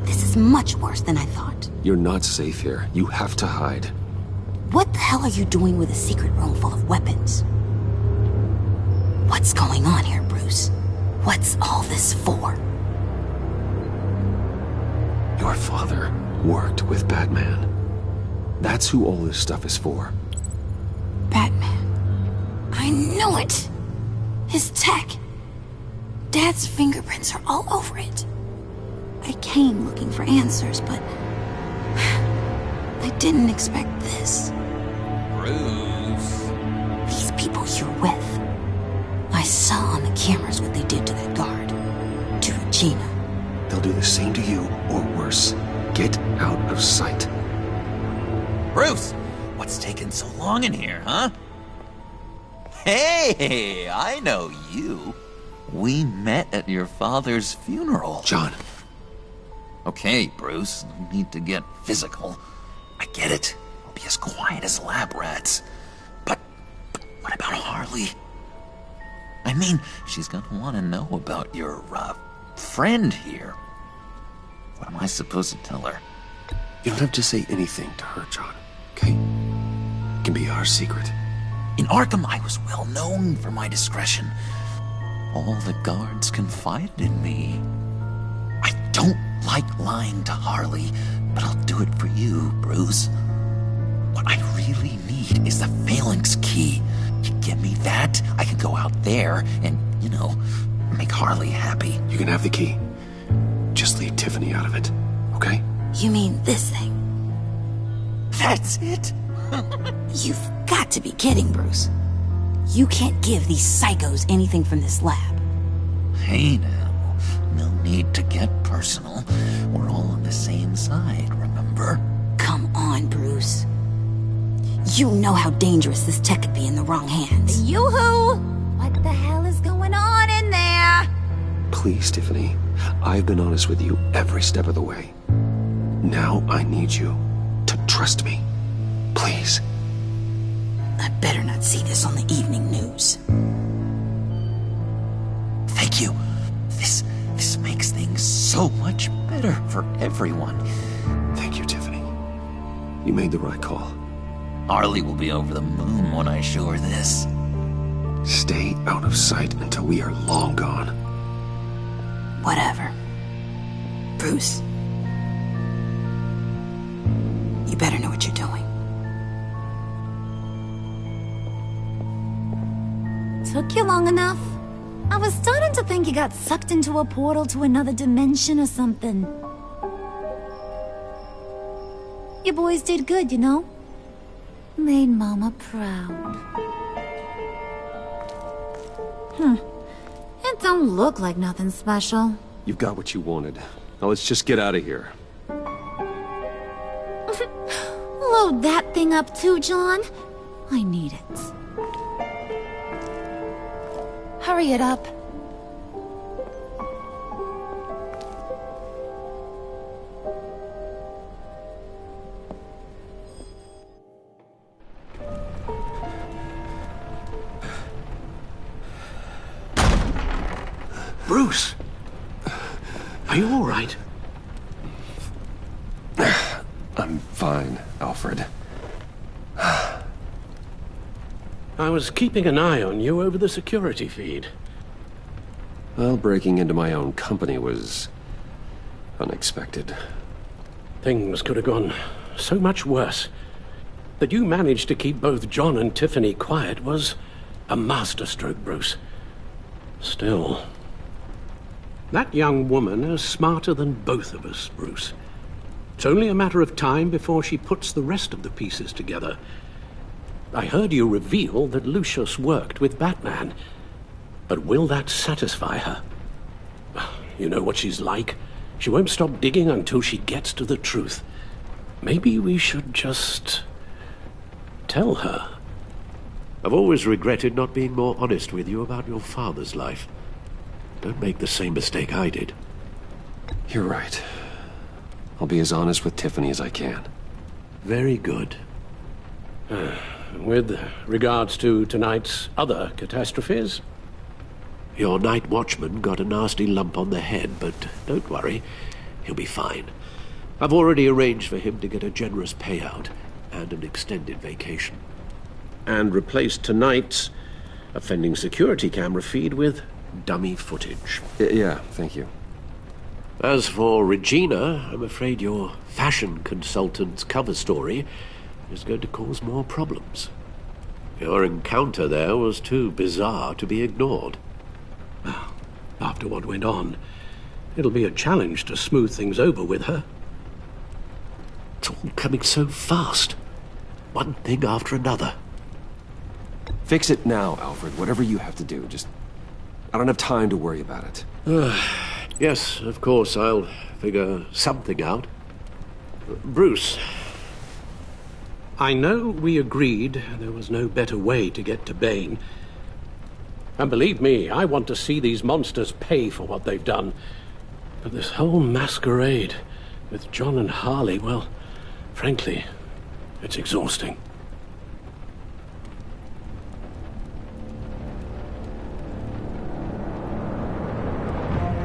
is much worse than I thought. You're not safe here. You have to hide. What the hell are you doing with a secret room full of weapons? What's going on here, Bruce? What's all this for? Your father worked with Batman. That's who all this stuff is for. Batman. I knew it! His tech. Dad's fingerprints are all over it. I came looking for answers, but I didn't expect this. Bruce. These people you're with. I saw on the cameras what they did to that guard. To Regina. They'll do the same to you, or worse. Get out of sight. Bruce, what's taking so long in here, huh? Hey, I know you. We met at your father's funeral. John. Okay, Bruce, no need to get physical. I get it. We'll be as quiet as lab rats. But what about Harley? I mean, she's gonna want to know about your, friend here. What am I supposed to tell her? You don't have to say anything to her, John, okay? It can be our secret. In Arkham, I was well known for my discretion. All the guards confided in me. I don't like lying to Harley, but I'll do it for you, Bruce. What I really need is the Phalanx key. You give me that, I can go out there and, make Harley happy. You can have the key. Just leave Tiffany out of it, okay? You mean this thing? That's it? You've got to be kidding, Bruce. You can't give these psychos anything from this lab. Hey now, no need to get personal. We're all on the same side, remember? Come on, Bruce. You know how dangerous this tech could be in the wrong hands. Yoo-hoo! What the hell is going on in there? Please, Tiffany. I've been honest with you every step of the way. Now I need you to trust me. Please. I better not see this on the evening news. Thank you. This makes things so much better for everyone. Thank you, Tiffany. You made the right call. Harley will be over the moon when I show her this. Stay out of sight until we are long gone. Whatever. Bruce. You better know what you're doing. Took you long enough? I was starting to think you got sucked into a portal to another dimension or something. You boys did good, Made Mama proud. It don't look like nothing special. You've got what you wanted. Now let's just get out of here. Load that thing up too, John. I need it. Hurry it up. Bruce! Are you all right? I'm fine, Alfred. I was keeping an eye on you over the security feed. Well, breaking into my own company was unexpected. Things could have gone so much worse. That you managed to keep both John and Tiffany quiet was a masterstroke, Bruce. Still, that young woman is smarter than both of us, Bruce. It's only a matter of time before she puts the rest of the pieces together. I heard you reveal that Lucius worked with Batman. But will that satisfy her? You know what she's like. She won't stop digging until she gets to the truth. Maybe we should just tell her. I've always regretted not being more honest with you about your father's life. Don't make the same mistake I did. You're right. I'll be as honest with Tiffany as I can. Very good. With regards to tonight's other catastrophes? Your night watchman got a nasty lump on the head, but don't worry. He'll be fine. I've already arranged for him to get a generous payout and an extended vacation. And replaced tonight's offending security camera feed with dummy footage. Yeah, thank you. As for Regina, I'm afraid your fashion consultant's cover story is going to cause more problems. Your encounter there was too bizarre to be ignored. Well, after what went on, it'll be a challenge to smooth things over with her. It's all coming so fast. One thing after another. Fix it now, Alfred. Whatever you have to do. I don't have time to worry about it. Yes, of course, I'll figure something out. Bruce. I know we agreed there was no better way to get to Bane. And believe me, I want to see these monsters pay for what they've done. But this whole masquerade with John and Harley, well, frankly, it's exhausting.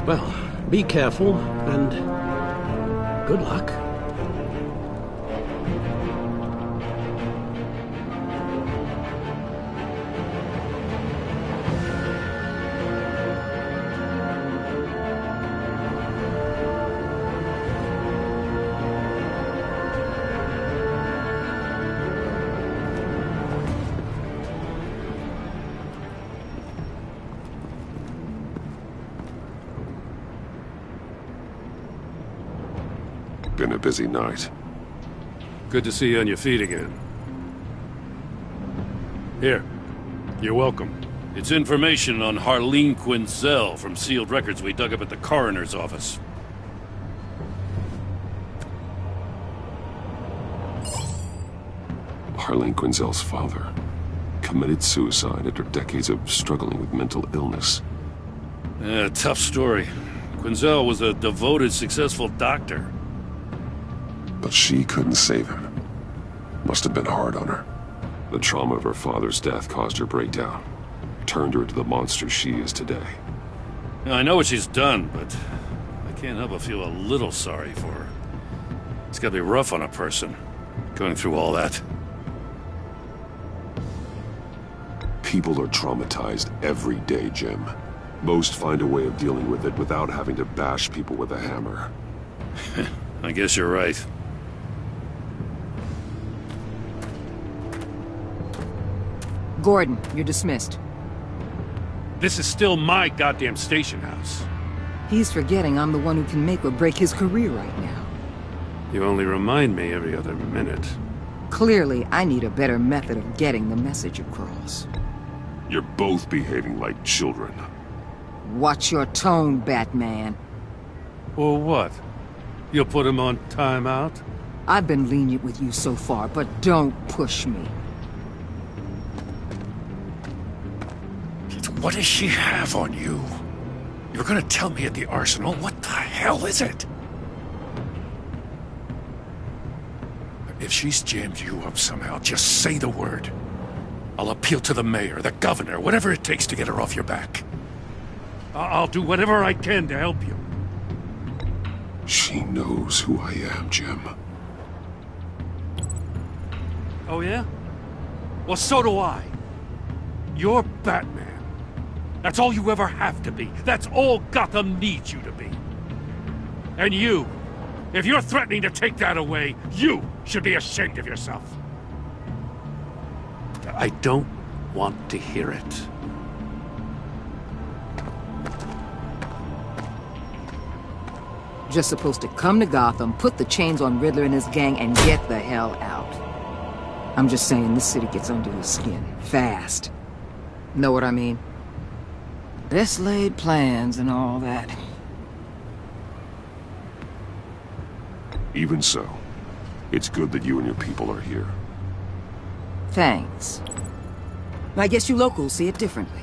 Well, be careful, and good luck. been a busy night. Good to see you on your feet again. Here. You're welcome. It's information on Harleen Quinzel from sealed records we dug up at the coroner's office. Harleen Quinzel's father committed suicide after decades of struggling with mental illness. Yeah, tough story. Quinzel was a devoted, successful doctor. But she couldn't save him. Must have been hard on her. The trauma of her father's death caused her breakdown. Turned her into the monster she is today. Now, I know what she's done, but I can't help but feel a little sorry for her. It's gotta be rough on a person, going through all that. People are traumatized every day, Jim. Most find a way of dealing with it without having to bash people with a hammer. I guess you're right. Gordon, you're dismissed. This is still my goddamn station house. He's forgetting I'm the one who can make or break his career right now. You only remind me every other minute. Clearly, I need a better method of getting the message across. You're both behaving like children. Watch your tone, Batman. Or what? You'll put him on timeout? I've been lenient with you so far, but don't push me. What does she have on you? You're gonna tell me at the arsenal? What the hell is it? If she's jammed you up somehow, just say the word. I'll appeal to the mayor, the governor, whatever it takes to get her off your back. I'll do whatever I can to help you. She knows who I am, Jim. Oh, yeah? Well, so do I. You're Batman. That's all you ever have to be. That's all Gotham needs you to be. And you, if you're threatening to take that away, you should be ashamed of yourself. I don't want to hear it. Just supposed to come to Gotham, put the chains on Riddler and his gang, and get the hell out. I'm just saying, this city gets under his skin. Fast. Know what I mean? Best laid plans and all that. Even so, it's good that you and your people are here. Thanks. I guess you locals see it differently.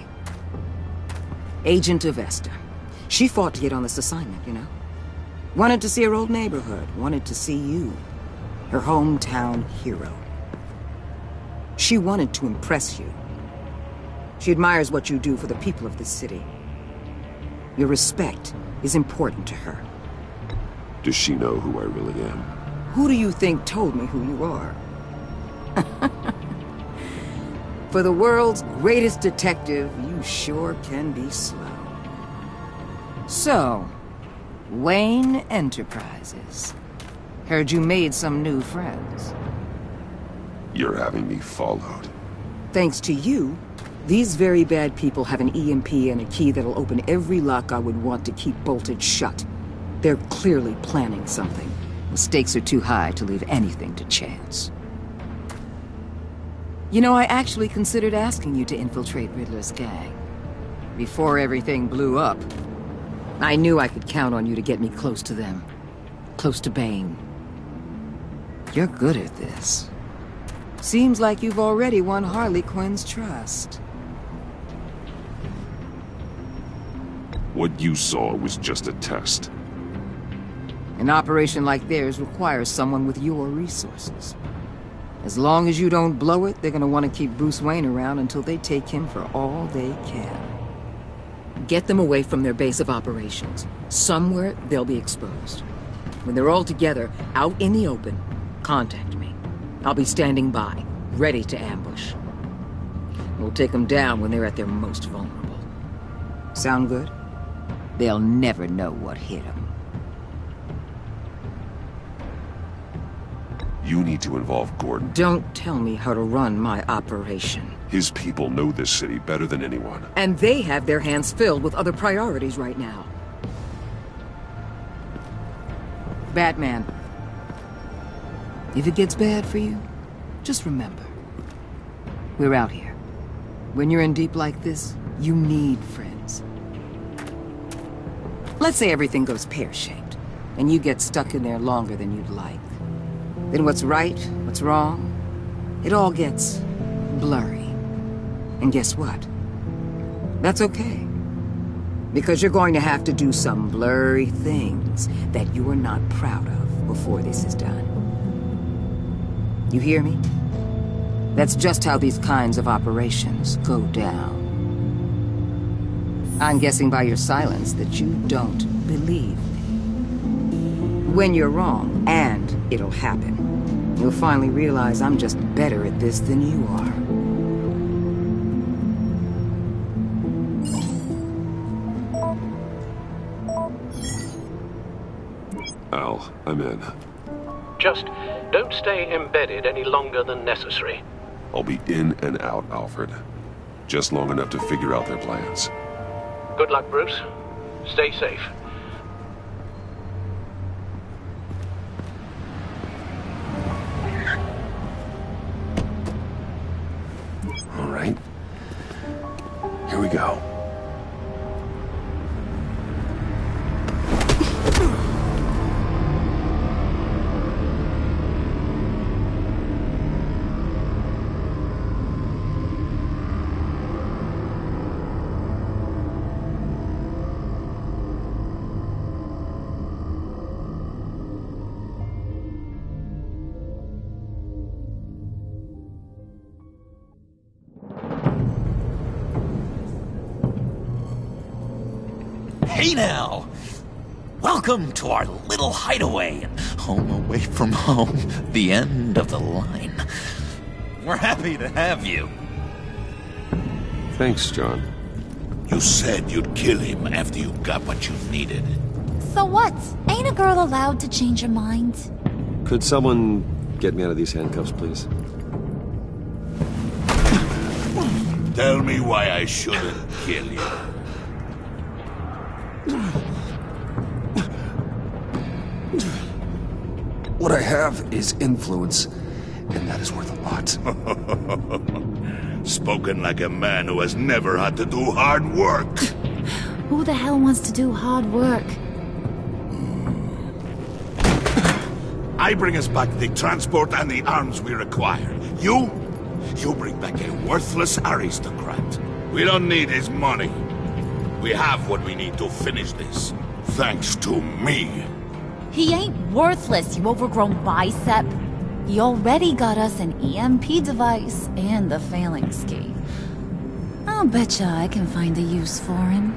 Agent Avesta. She fought to get on this assignment, you know? Wanted to see her old neighborhood. Wanted to see you. Her hometown hero. She wanted to impress you. She admires what you do for the people of this city. Your respect is important to her. Does she know who I really am? Who do you think told me who you are? For the world's greatest detective, you sure can be slow. So, Wayne Enterprises. Heard you made some new friends. You're having me followed. Thanks to you, these very bad people have an EMP and a key that'll open every lock I would want to keep bolted shut. They're clearly planning something. The stakes are too high to leave anything to chance. You know, I actually considered asking you to infiltrate Riddler's gang. Before everything blew up. I knew I could count on you to get me close to them. Close to Bane. You're good at this. Seems like you've already won Harley Quinn's trust. What you saw was just a test. An operation like theirs requires someone with your resources. As long as you don't blow it, they're gonna want to keep Bruce Wayne around until they take him for all they can. Get them away from their base of operations. Somewhere they'll be exposed. When they're all together, out in the open, contact me. I'll be standing by, ready to ambush. We'll take them down when they're at their most vulnerable. Sound good? They'll never know what hit them. You need to involve Gordon. Don't tell me how to run my operation. His people know this city better than anyone. And they have their hands filled with other priorities right now. Batman, If it gets bad for you, just remember, we're out here. When you're in deep like this, you need friends. Let's say everything goes pear-shaped, and you get stuck in there longer than you'd like. Then what's right, what's wrong, it all gets blurry. And guess what? That's okay. Because you're going to have to do some blurry things that you are not proud of before this is done. You hear me? That's just how these kinds of operations go down. I'm guessing by your silence that you don't believe me. When you're wrong, and it'll happen, you'll finally realize I'm just better at this than you are. Al, I'm in. Just don't stay embedded any longer than necessary. I'll be in and out, Alfred. Just long enough to figure out their plans. Good luck, Bruce. Stay safe. All right. Here we go. Hey now! Welcome to our little hideaway, home away from home, the end of the line. We're happy to have you. Thanks, John. You said you'd kill him after you got what you needed. So what? Ain't a girl allowed to change her mind? Could someone get me out of these handcuffs, please? Tell me why I shouldn't kill you. What I have is influence, and that is worth a lot. Spoken like a man who has never had to do hard work. Who the hell wants to do hard work? I bring us back the transport and the arms we require. You bring back a worthless aristocrat. We don't need his money. We have what we need to finish this. Thanks to me. He ain't worthless, you overgrown bicep. He already got us an EMP device and the phalanx key. I'll betcha I can find a use for him.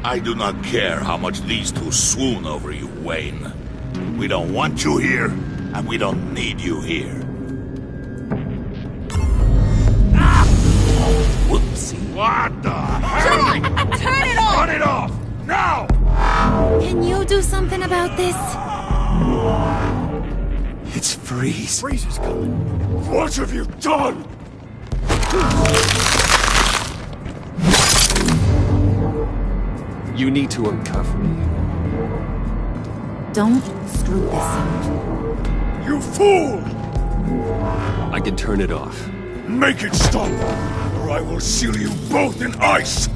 I do not care how much these two swoon over you, Wayne. We don't want you here, and we don't need you here. Ah! Whoopsie. What the hell? Turn it off! Cut it off! Now! Can you do something about this? It's Freeze. Freeze is coming. What have you done? You need to uncuff me. Don't screw this up. You fool! I can turn it off. Make it stop, or I will seal you both in ice!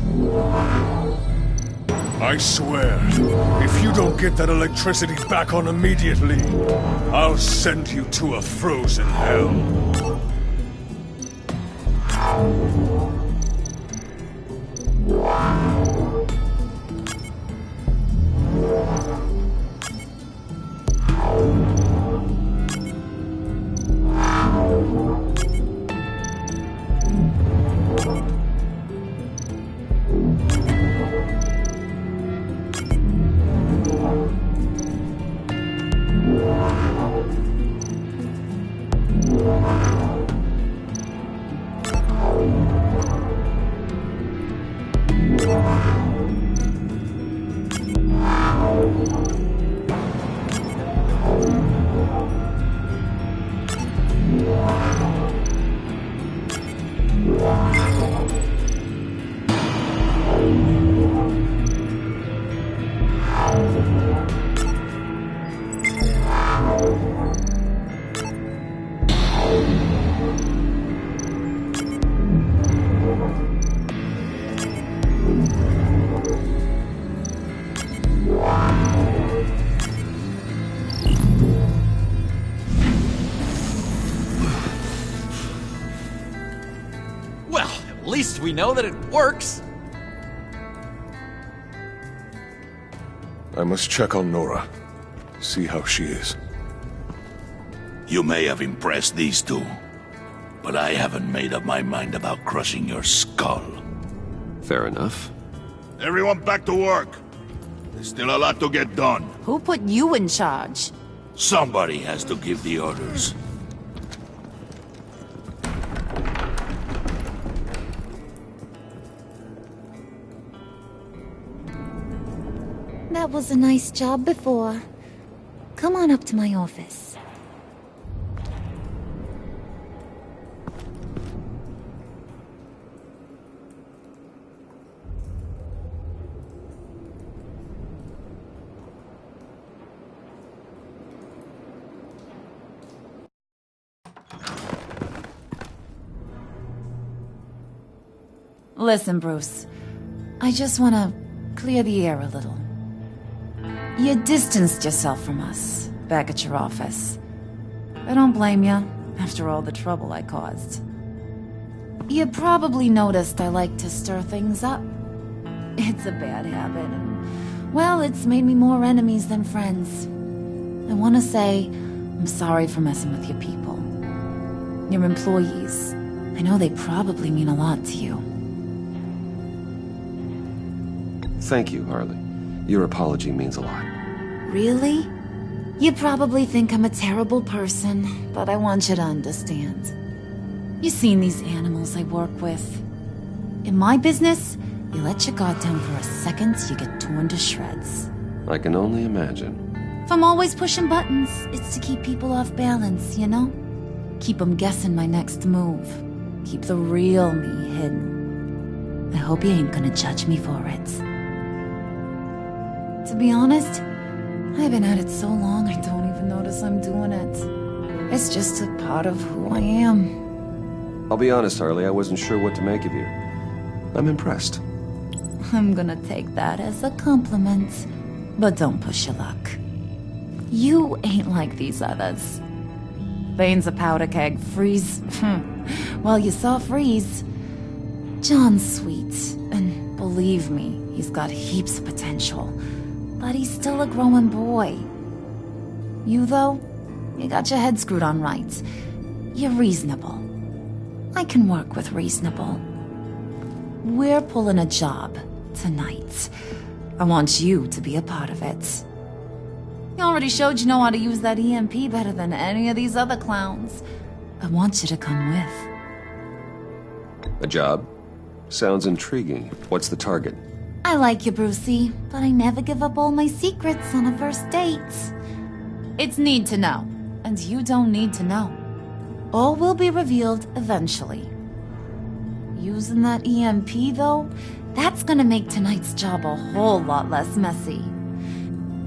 I swear, if you don't get that electricity back on immediately, I'll send you to a frozen hell. At least we know that it works. I must check on Nora. See how she is. You may have impressed these two, but I haven't made up my mind about crushing your skull. Fair enough. Everyone back to work. There's still a lot to get done. Who put you in charge? Somebody has to give the orders. That was a nice job before. Come on up to my office. Listen, Bruce. I just want to clear the air a little. You distanced yourself from us, back at your office. I don't blame you, after all the trouble I caused. You probably noticed I like to stir things up. It's a bad habit, and, well, it's made me more enemies than friends. I want to say, I'm sorry for messing with your people. Your employees. I know they probably mean a lot to you. Thank you, Harley. Your apology means a lot. Really? You probably think I'm a terrible person, but I want you to understand. You've seen these animals I work with. In my business, you let your guard down for a second, you get torn to shreds. I can only imagine. If I'm always pushing buttons, it's to keep people off balance, you know? Keep them guessing my next move. Keep the real me hidden. I hope you ain't gonna judge me for it. To be honest, I've been at it so long I don't even notice I'm doing it. It's just a part of who I am. I'll be honest, Harley, I wasn't sure what to make of you. I'm impressed. I'm gonna take that as a compliment. But don't push your luck. You ain't like these others. Bane's a powder keg. Freeze. Well, you saw Freeze. John's sweet, and believe me, he's got heaps of potential. But he's still a growing boy. You, though, you got your head screwed on right. You're reasonable. I can work with reasonable. We're pulling a job tonight. I want you to be a part of it. You already showed you know how to use that EMP better than any of these other clowns. I want you to come with. A job? Sounds intriguing. What's the target? I like you, Brucey, but I never give up all my secrets on a first date. It's need to know, and you don't need to know. All will be revealed eventually. Using that EMP, though, that's gonna make tonight's job a whole lot less messy.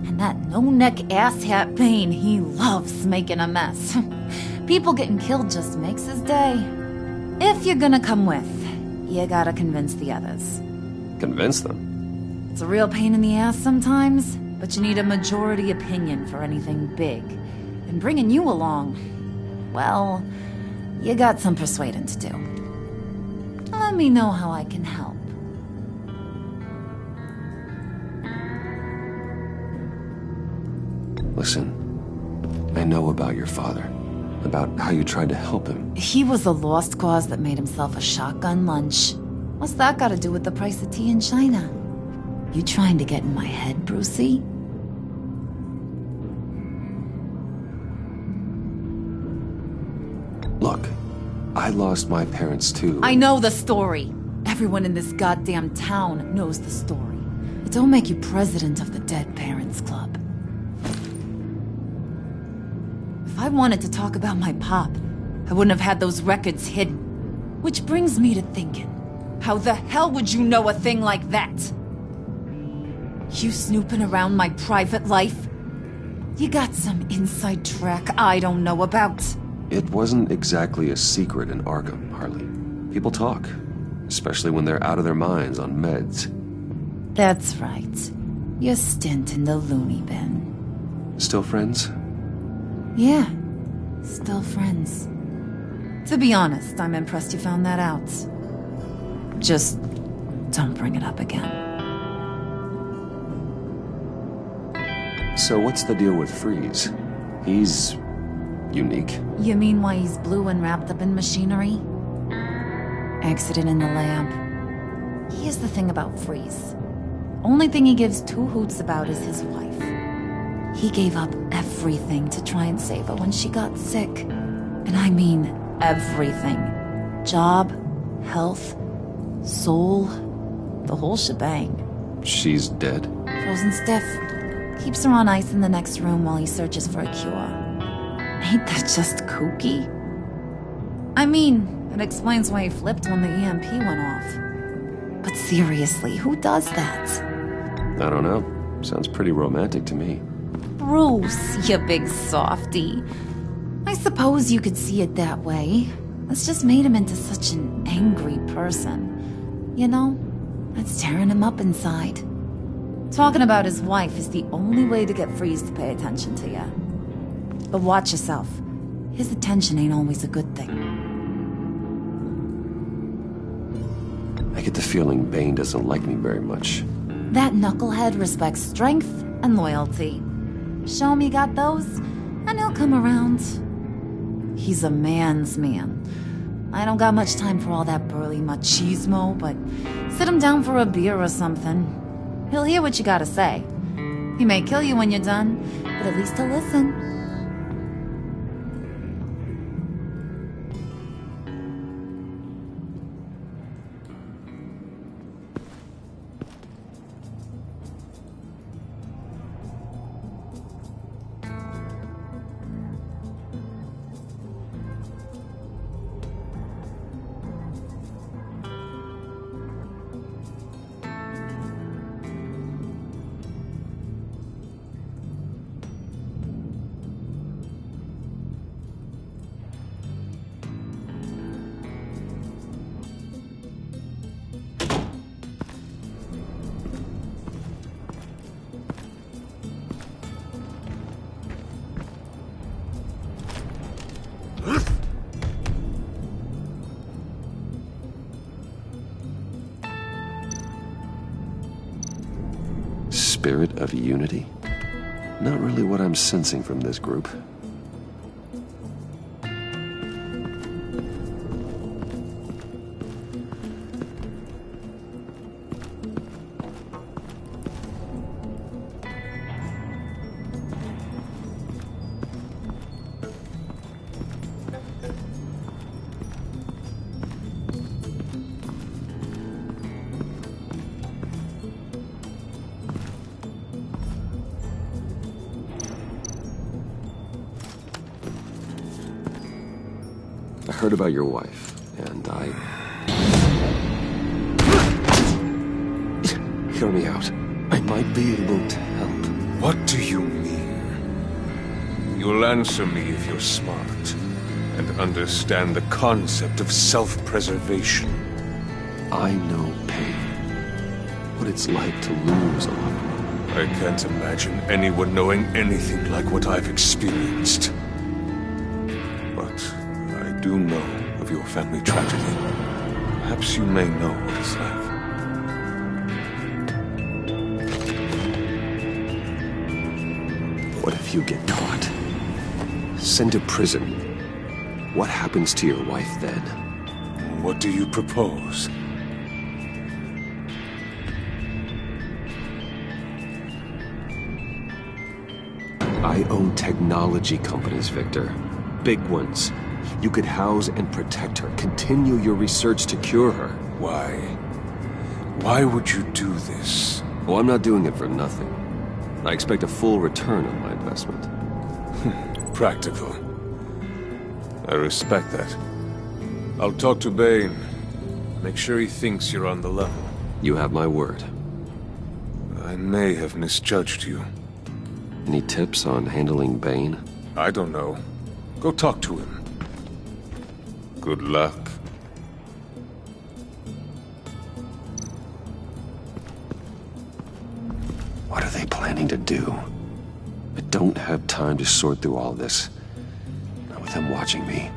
And that no-neck asshat Bane, he loves making a mess. People getting killed just makes his day. If you're gonna come with, you gotta convince the others. Convince them? It's a real pain in the ass sometimes, but you need a majority opinion for anything big. And bringing you along, well, you got some persuading to do. Let me know how I can help. Listen, I know about your father, about how you tried to help him. He was a lost cause that made himself a shotgun lunch. What's that got to do with the price of tea in China? You trying to get in my head, Brucey? Look, I lost my parents too. I know the story. Everyone in this goddamn town knows the story. It don't make you president of the Dead Parents Club. If I wanted to talk about my pop, I wouldn't have had those records hidden. Which brings me to thinking, how the hell would you know a thing like that? You snooping around my private life? You got some inside track I don't know about. It wasn't exactly a secret in Arkham, Harley. People talk, especially when they're out of their minds on meds. That's right. Your stint in the loony bin. Still friends? Yeah, still friends. To be honest, I'm impressed you found that out. Just don't bring it up again. So what's the deal with Freeze? He's... unique? You mean why he's blue and wrapped up in machinery? Accident in the lab. Here's the thing about Freeze. Only thing he gives two hoots about is his wife. He gave up everything to try and save her when she got sick. And I mean everything. Job, health, soul, the whole shebang. She's dead? Frozen stiff. Keeps her on ice in the next room while he searches for a cure. Ain't that just kooky? I mean, it explains why he flipped when the EMP went off. But seriously, who does that? I don't know. Sounds pretty romantic to me. Bruce, you big softy. I suppose you could see it that way. It's just made him into such an angry person. You know, it's tearing him up inside. Talking about his wife is the only way to get Freeze to pay attention to you. But watch yourself. His attention ain't always a good thing. I get the feeling Bane doesn't like me very much. That knucklehead respects strength and loyalty. Show him you got those, and he'll come around. He's a man's man. I don't got much time for all that burly machismo, but sit him down for a beer or something. He'll hear what you gotta say. He may kill you when you're done, but at least he'll listen. Spirit of unity? Not really what I'm sensing from this group. I heard about your wife, and Hear me out. I might be able to help. What do you mean? You'll answer me if you're smart, and understand the concept of self-preservation. I know pain. What it's like to lose a loved one. I can't imagine anyone knowing anything like what I've experienced. But I do know of your family tragedy. Perhaps you may know what it's like. What if you get caught? Sent to prison? What happens to your wife then? What do you propose? I own technology companies, Victor. Big ones. You could house and protect her. Continue your research to cure her. Why? Why would you do this? Oh, I'm not doing it for nothing. I expect a full return on my investment. Practical. I respect that. I'll talk to Bane. Make sure he thinks you're on the level. You have my word. I may have misjudged you. Any tips on handling Bane? I don't know. Go talk to him. Good luck. What are they planning to do? I don't have time to sort through all this. Not with him watching me.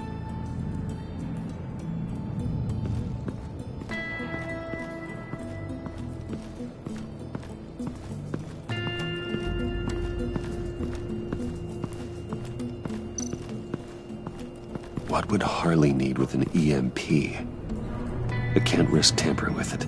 What would Harley need with an EMP? I can't risk tampering with it.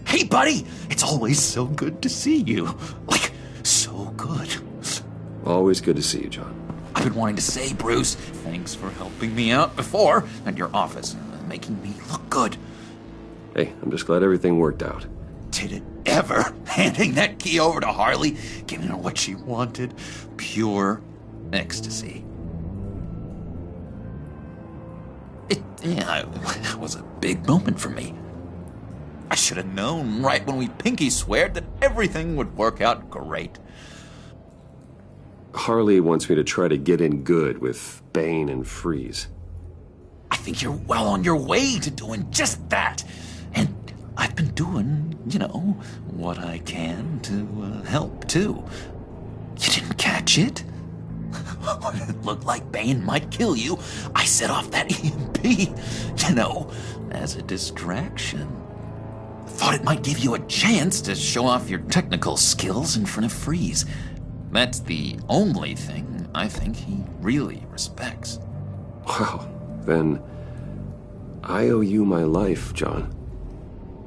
Hey, buddy! It's always so good to see you. Like, so good. Always good to see you, John. I've been wanting to say, Bruce, thanks for helping me out before at your office, making me look good. Hey, I'm just glad everything worked out. Did it ever? Handing that key over to Harley, giving her what she wanted. Pure ecstasy. It was a big moment for me. I should have known right when we pinky sweared that everything would work out great. Harley wants me to try to get in good with Bane and Freeze. I think you're well on your way to doing just that. And I've been doing, what I can to help, too. You didn't catch it? It looked like Bane might kill you. I set off that EMP, as a distraction. Thought it might give you a chance to show off your technical skills in front of Freeze. That's the only thing I think he really respects. Wow, then I owe you my life, John.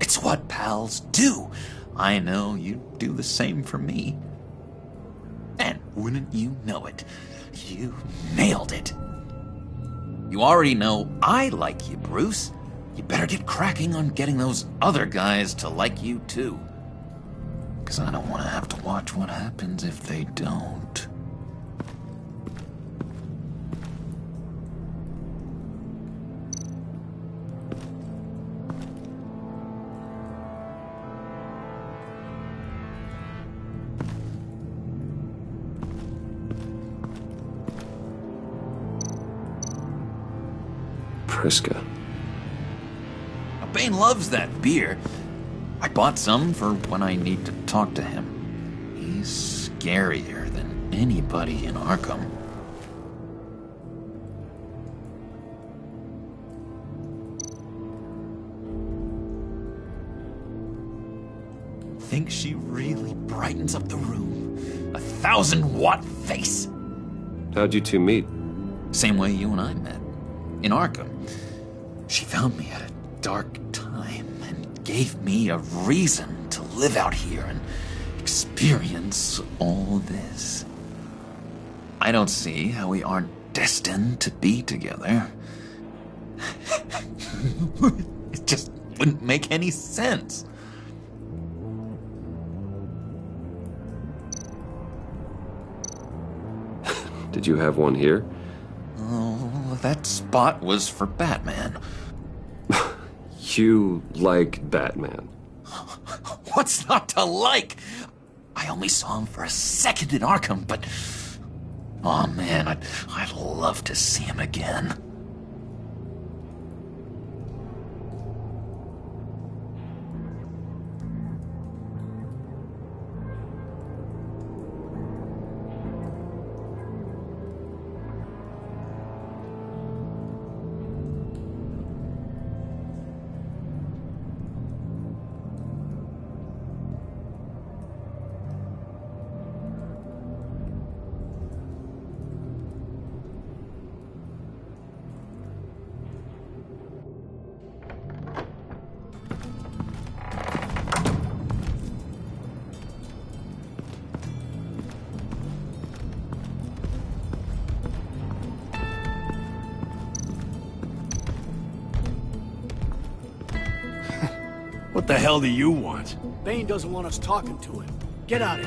It's what pals do. I know you'd do the same for me. And wouldn't you know it, you nailed it. You already know I like you, Bruce. You better get cracking on getting those other guys to like you, too. Because I don't want to have to watch what happens if they don't. Priska. Bane loves that beer. I bought some for when I need to talk to him. He's scarier than anybody in Arkham. Think she really brightens up the room. 1,000-watt face. How'd you two meet? Same way you and I met. In Arkham. She found me at a dark time and gave me a reason to live out here and experience all this. I don't see how we aren't destined to be together. It just wouldn't make any sense. Did you have one here? Oh, that spot was for Batman. You like Batman? What's not to like? I only saw him for a second in Arkham, but... oh man, I'd love to see him again. What the hell do you want? Bane doesn't want us talking to him. Get out of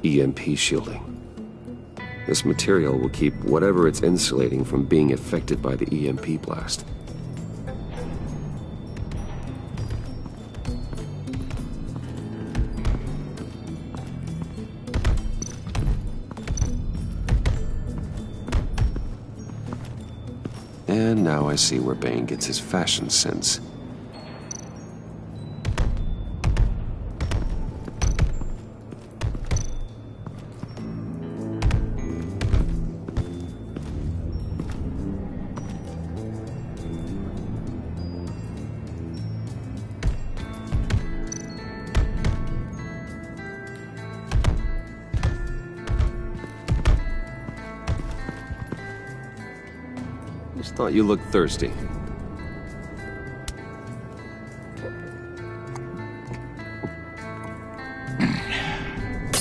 here. EMP shielding. This material will keep whatever it's insulating from being affected by the EMP blast. And now I see where Bane gets his fashion sense. Just thought you looked thirsty.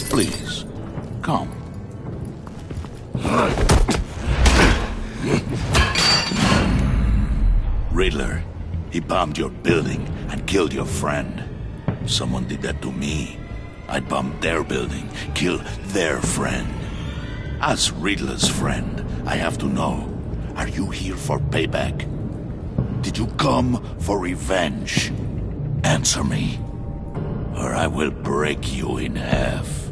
Please, come. Riddler, he bombed your building and killed your friend. Someone did that to me. I'd bomb their building, kill their friend. As Riddler's friend, I have to know. Are you here for payback? Did you come for revenge? Answer me, or I will break you in half.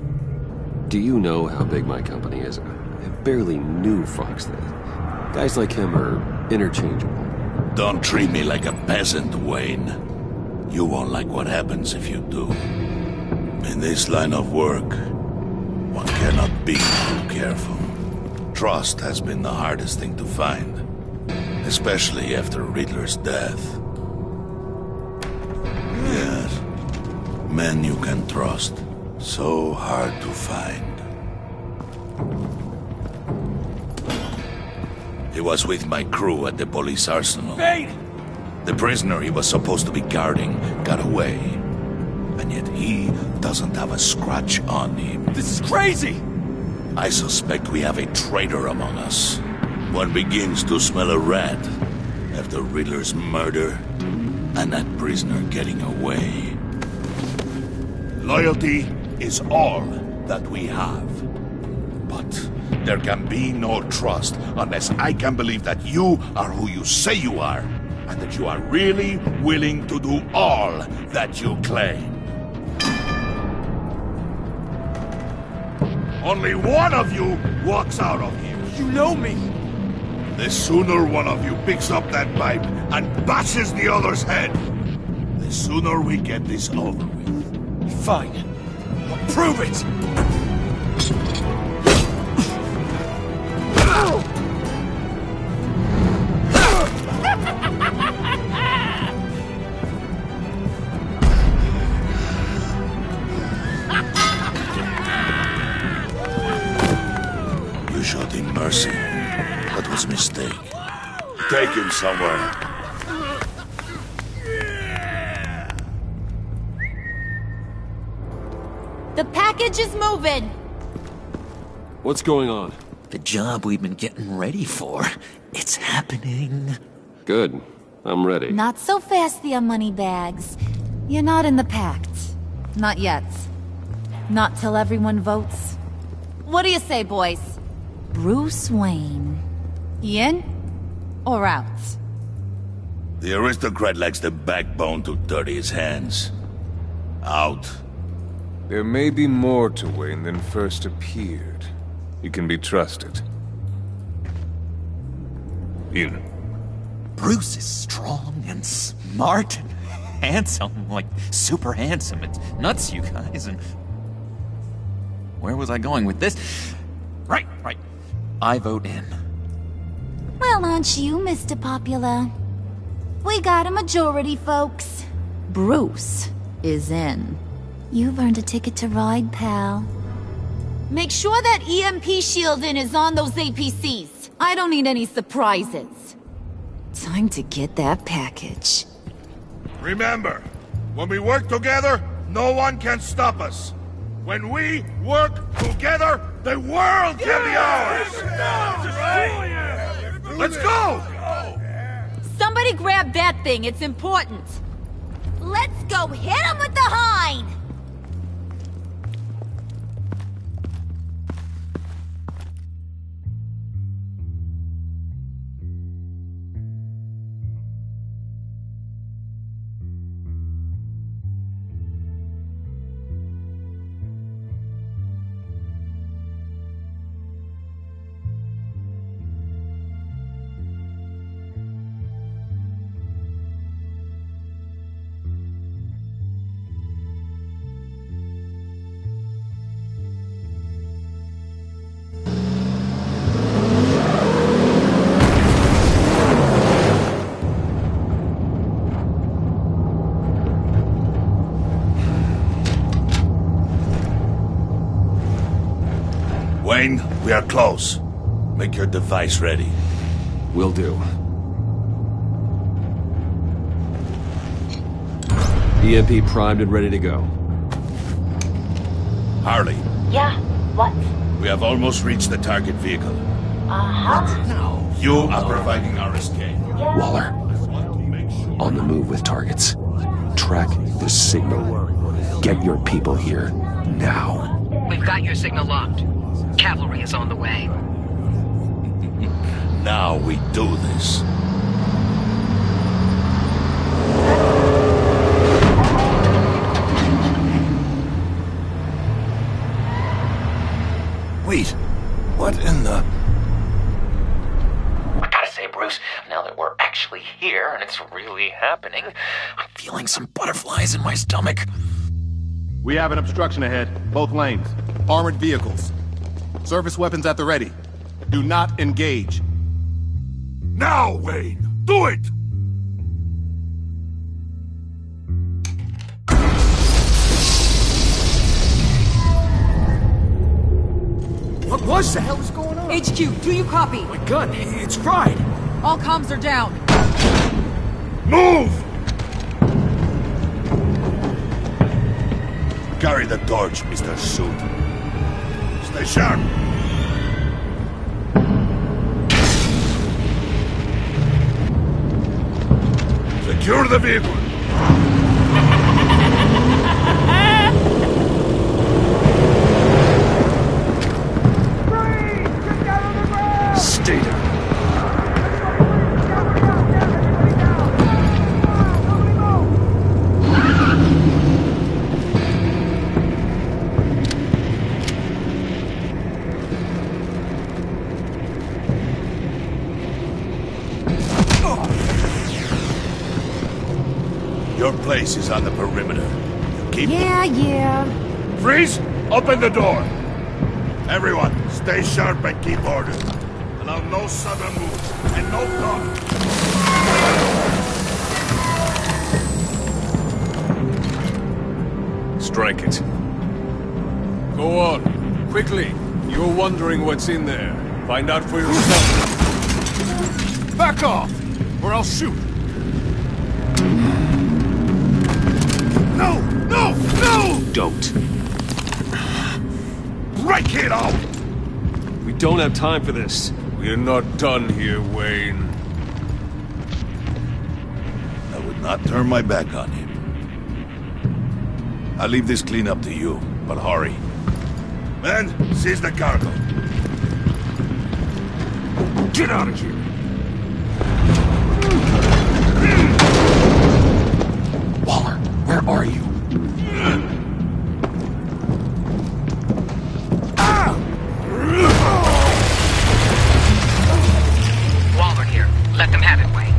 Do you know how big my company is? I barely knew Fox then. Guys like him are interchangeable. Don't treat me like a peasant, Wayne. You won't like what happens if you do. In this line of work, one cannot be too careful. Trust has been the hardest thing to find, especially after Riddler's death. Yes, men you can trust, so hard to find. He was with my crew at the police arsenal. Bane! The prisoner he was supposed to be guarding got away, and yet he doesn't have a scratch on him. This is crazy! I suspect we have a traitor among us. One begins to smell a rat after Riddler's murder and that prisoner getting away. Loyalty is all that we have. But there can be no trust unless I can believe that you are who you say you are, and that you are really willing to do all that you claim. Only one of you walks out of here. You know me. The sooner one of you picks up that pipe and bashes the other's head, the sooner we get this over with. Fine. I'll prove it! You showed him mercy. That was a mistake. Take him somewhere. The package is moving. What's going on? The job we've been getting ready for. It's happening. Good. I'm ready. Not so fast, the Moneybags. You're not in the pact. Not yet. Not till everyone votes. What do you say, boys? Bruce Wayne. In or out? The aristocrat lacks the backbone to dirty his hands. Out. There may be more to Wayne than first appeared. You can be trusted. In. Bruce is strong and smart and handsome, like super handsome. It's nuts, you guys, and... Where was I going with this? Right. I vote in. Well, aren't you, Mr. Popular? We got a majority, folks. Bruce is in. You've earned a ticket to ride, pal. Make sure that EMP shielding is on those APCs. I don't need any surprises. Time to get that package. Remember, when we work together, no one can stop us. When we work together, the world can be ours! Let's go! Somebody grab that thing, it's important. Let's go hit him with the hind! Wayne, we are close. Make your device ready. Will do. EMP primed and ready to go. Harley, Yeah, what? we have almost reached the target vehicle. Uh-huh. No. You are providing our escape. Waller, on the move with targets. Track the signal. Get your people here, now. We've got your signal locked. Cavalry is on the way. Now we do this. Wait, what in the... I gotta say, Bruce, now that we're actually here and it's really happening, I'm feeling some butterflies in my stomach. We have an obstruction ahead, both lanes. Armored vehicles. Service weapons at the ready. Do not engage. Now, Wayne! Do it! What was the hell is going on? HQ, do you copy? My gun, it's fried. All comms are down. Move! Carry the torch, Mr. Suit. Stay sharp. Secure the vehicle. Stay down. Your place is on the perimeter. Keep... Yeah. Freeze! Open the door! Everyone, stay sharp and keep order. Allow no sudden moves, and no talk. Strike it. Go on, quickly. You're wondering what's in there. Find out for yourself. Back off, or I'll shoot. No! No! No! Don't. Right, kiddo! We don't have time for this. We're not done here, Wayne. I would not turn my back on him. I'll leave this clean up to you, but hurry. Men, seize the cargo. Get out of here! Waller, where are you? Waller here. Let them have it, Wayne.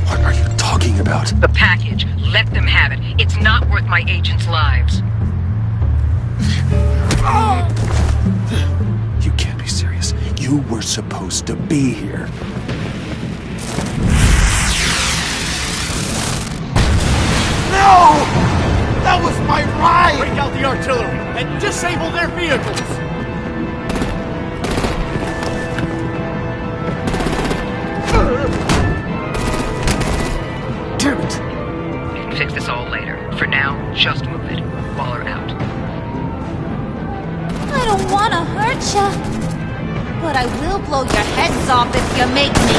What are you talking about? The package. Let them have it. It's not worth my agents' lives. You can't be serious. You were supposed to be here. No! That was my ride! Break out the artillery and disable their vehicles! Damn it! We can fix this all later. For now, just move it. Waller out. I don't want to hurt ya, but I will blow your heads off if you make me.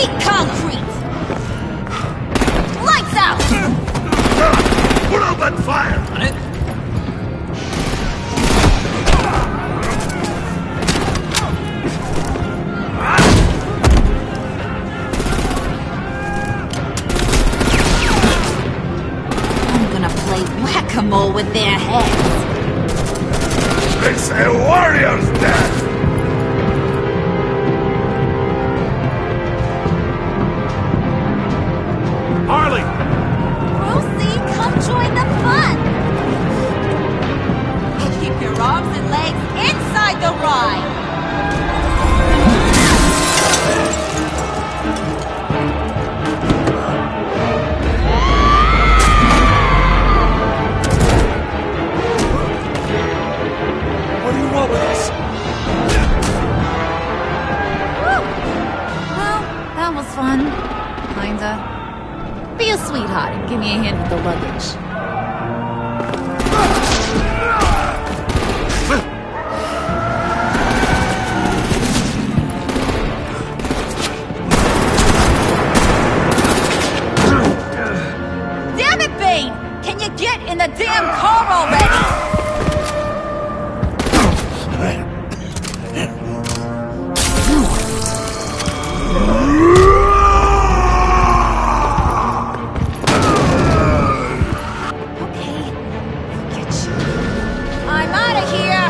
Eat concrete! Lights out! Put out that fire! On it? I'm gonna play whack-a-mole with their heads. It's a warrior's death! Harley! Brucey, come join the fun! Keep your arms and legs inside the ride! What do you want with us? Can you get in the damn car already? I'm out of here!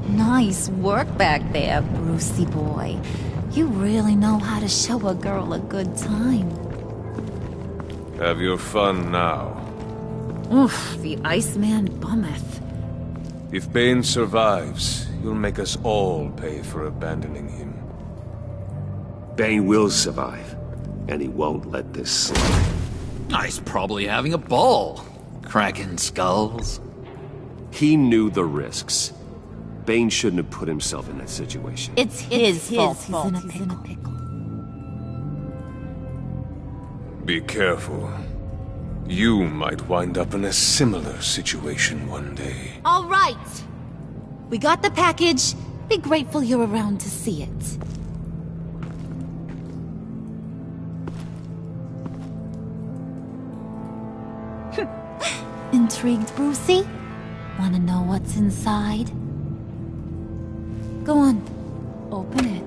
Nice work back there, Brucey boy. You really know how to show a girl a good time. Have your fun now. Oof, the Iceman bummeth. If Bane survives, you'll make us all pay for abandoning him. Bane will survive, and he won't let this slide. He's probably having a ball, cracking skulls. He knew the risks. Bane shouldn't have put himself in that situation. It's his fault he's in a pickle. Be careful. You might wind up in a similar situation one day. All right. We got the package. Be grateful you're around to see it. Intrigued, Brucey? Wanna know what's inside? Go on. Open it.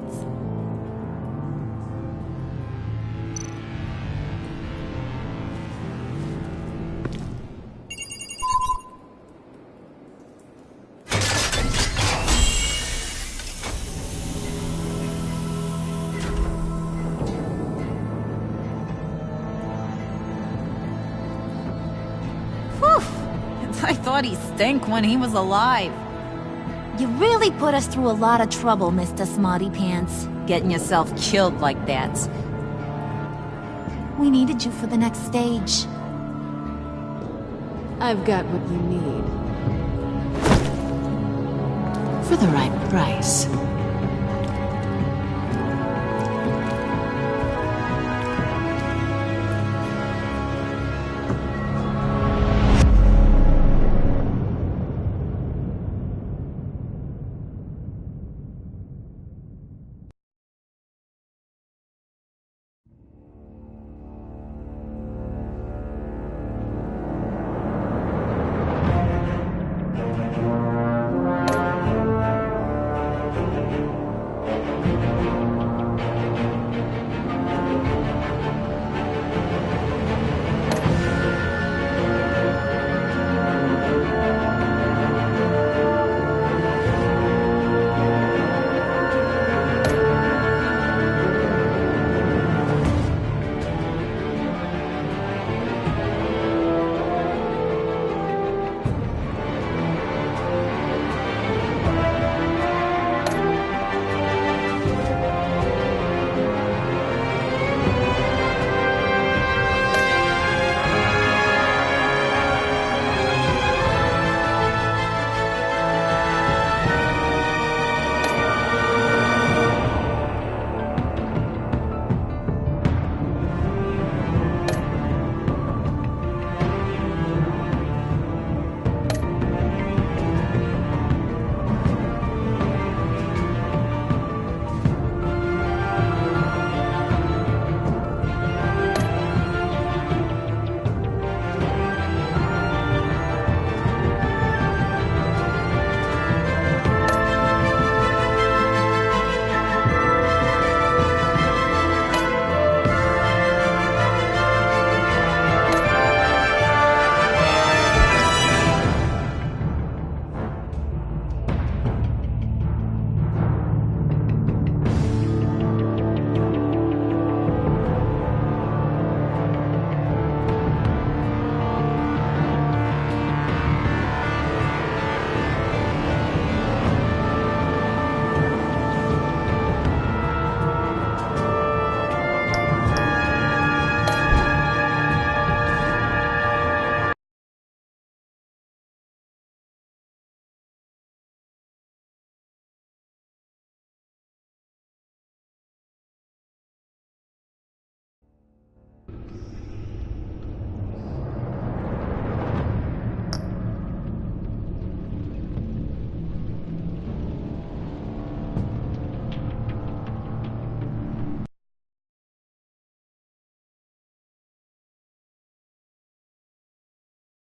I thought he stank when he was alive. You really put us through a lot of trouble, Mr. Smarty Pants. Getting yourself killed like that. We needed you for the next stage. I've got what you need. For the right price.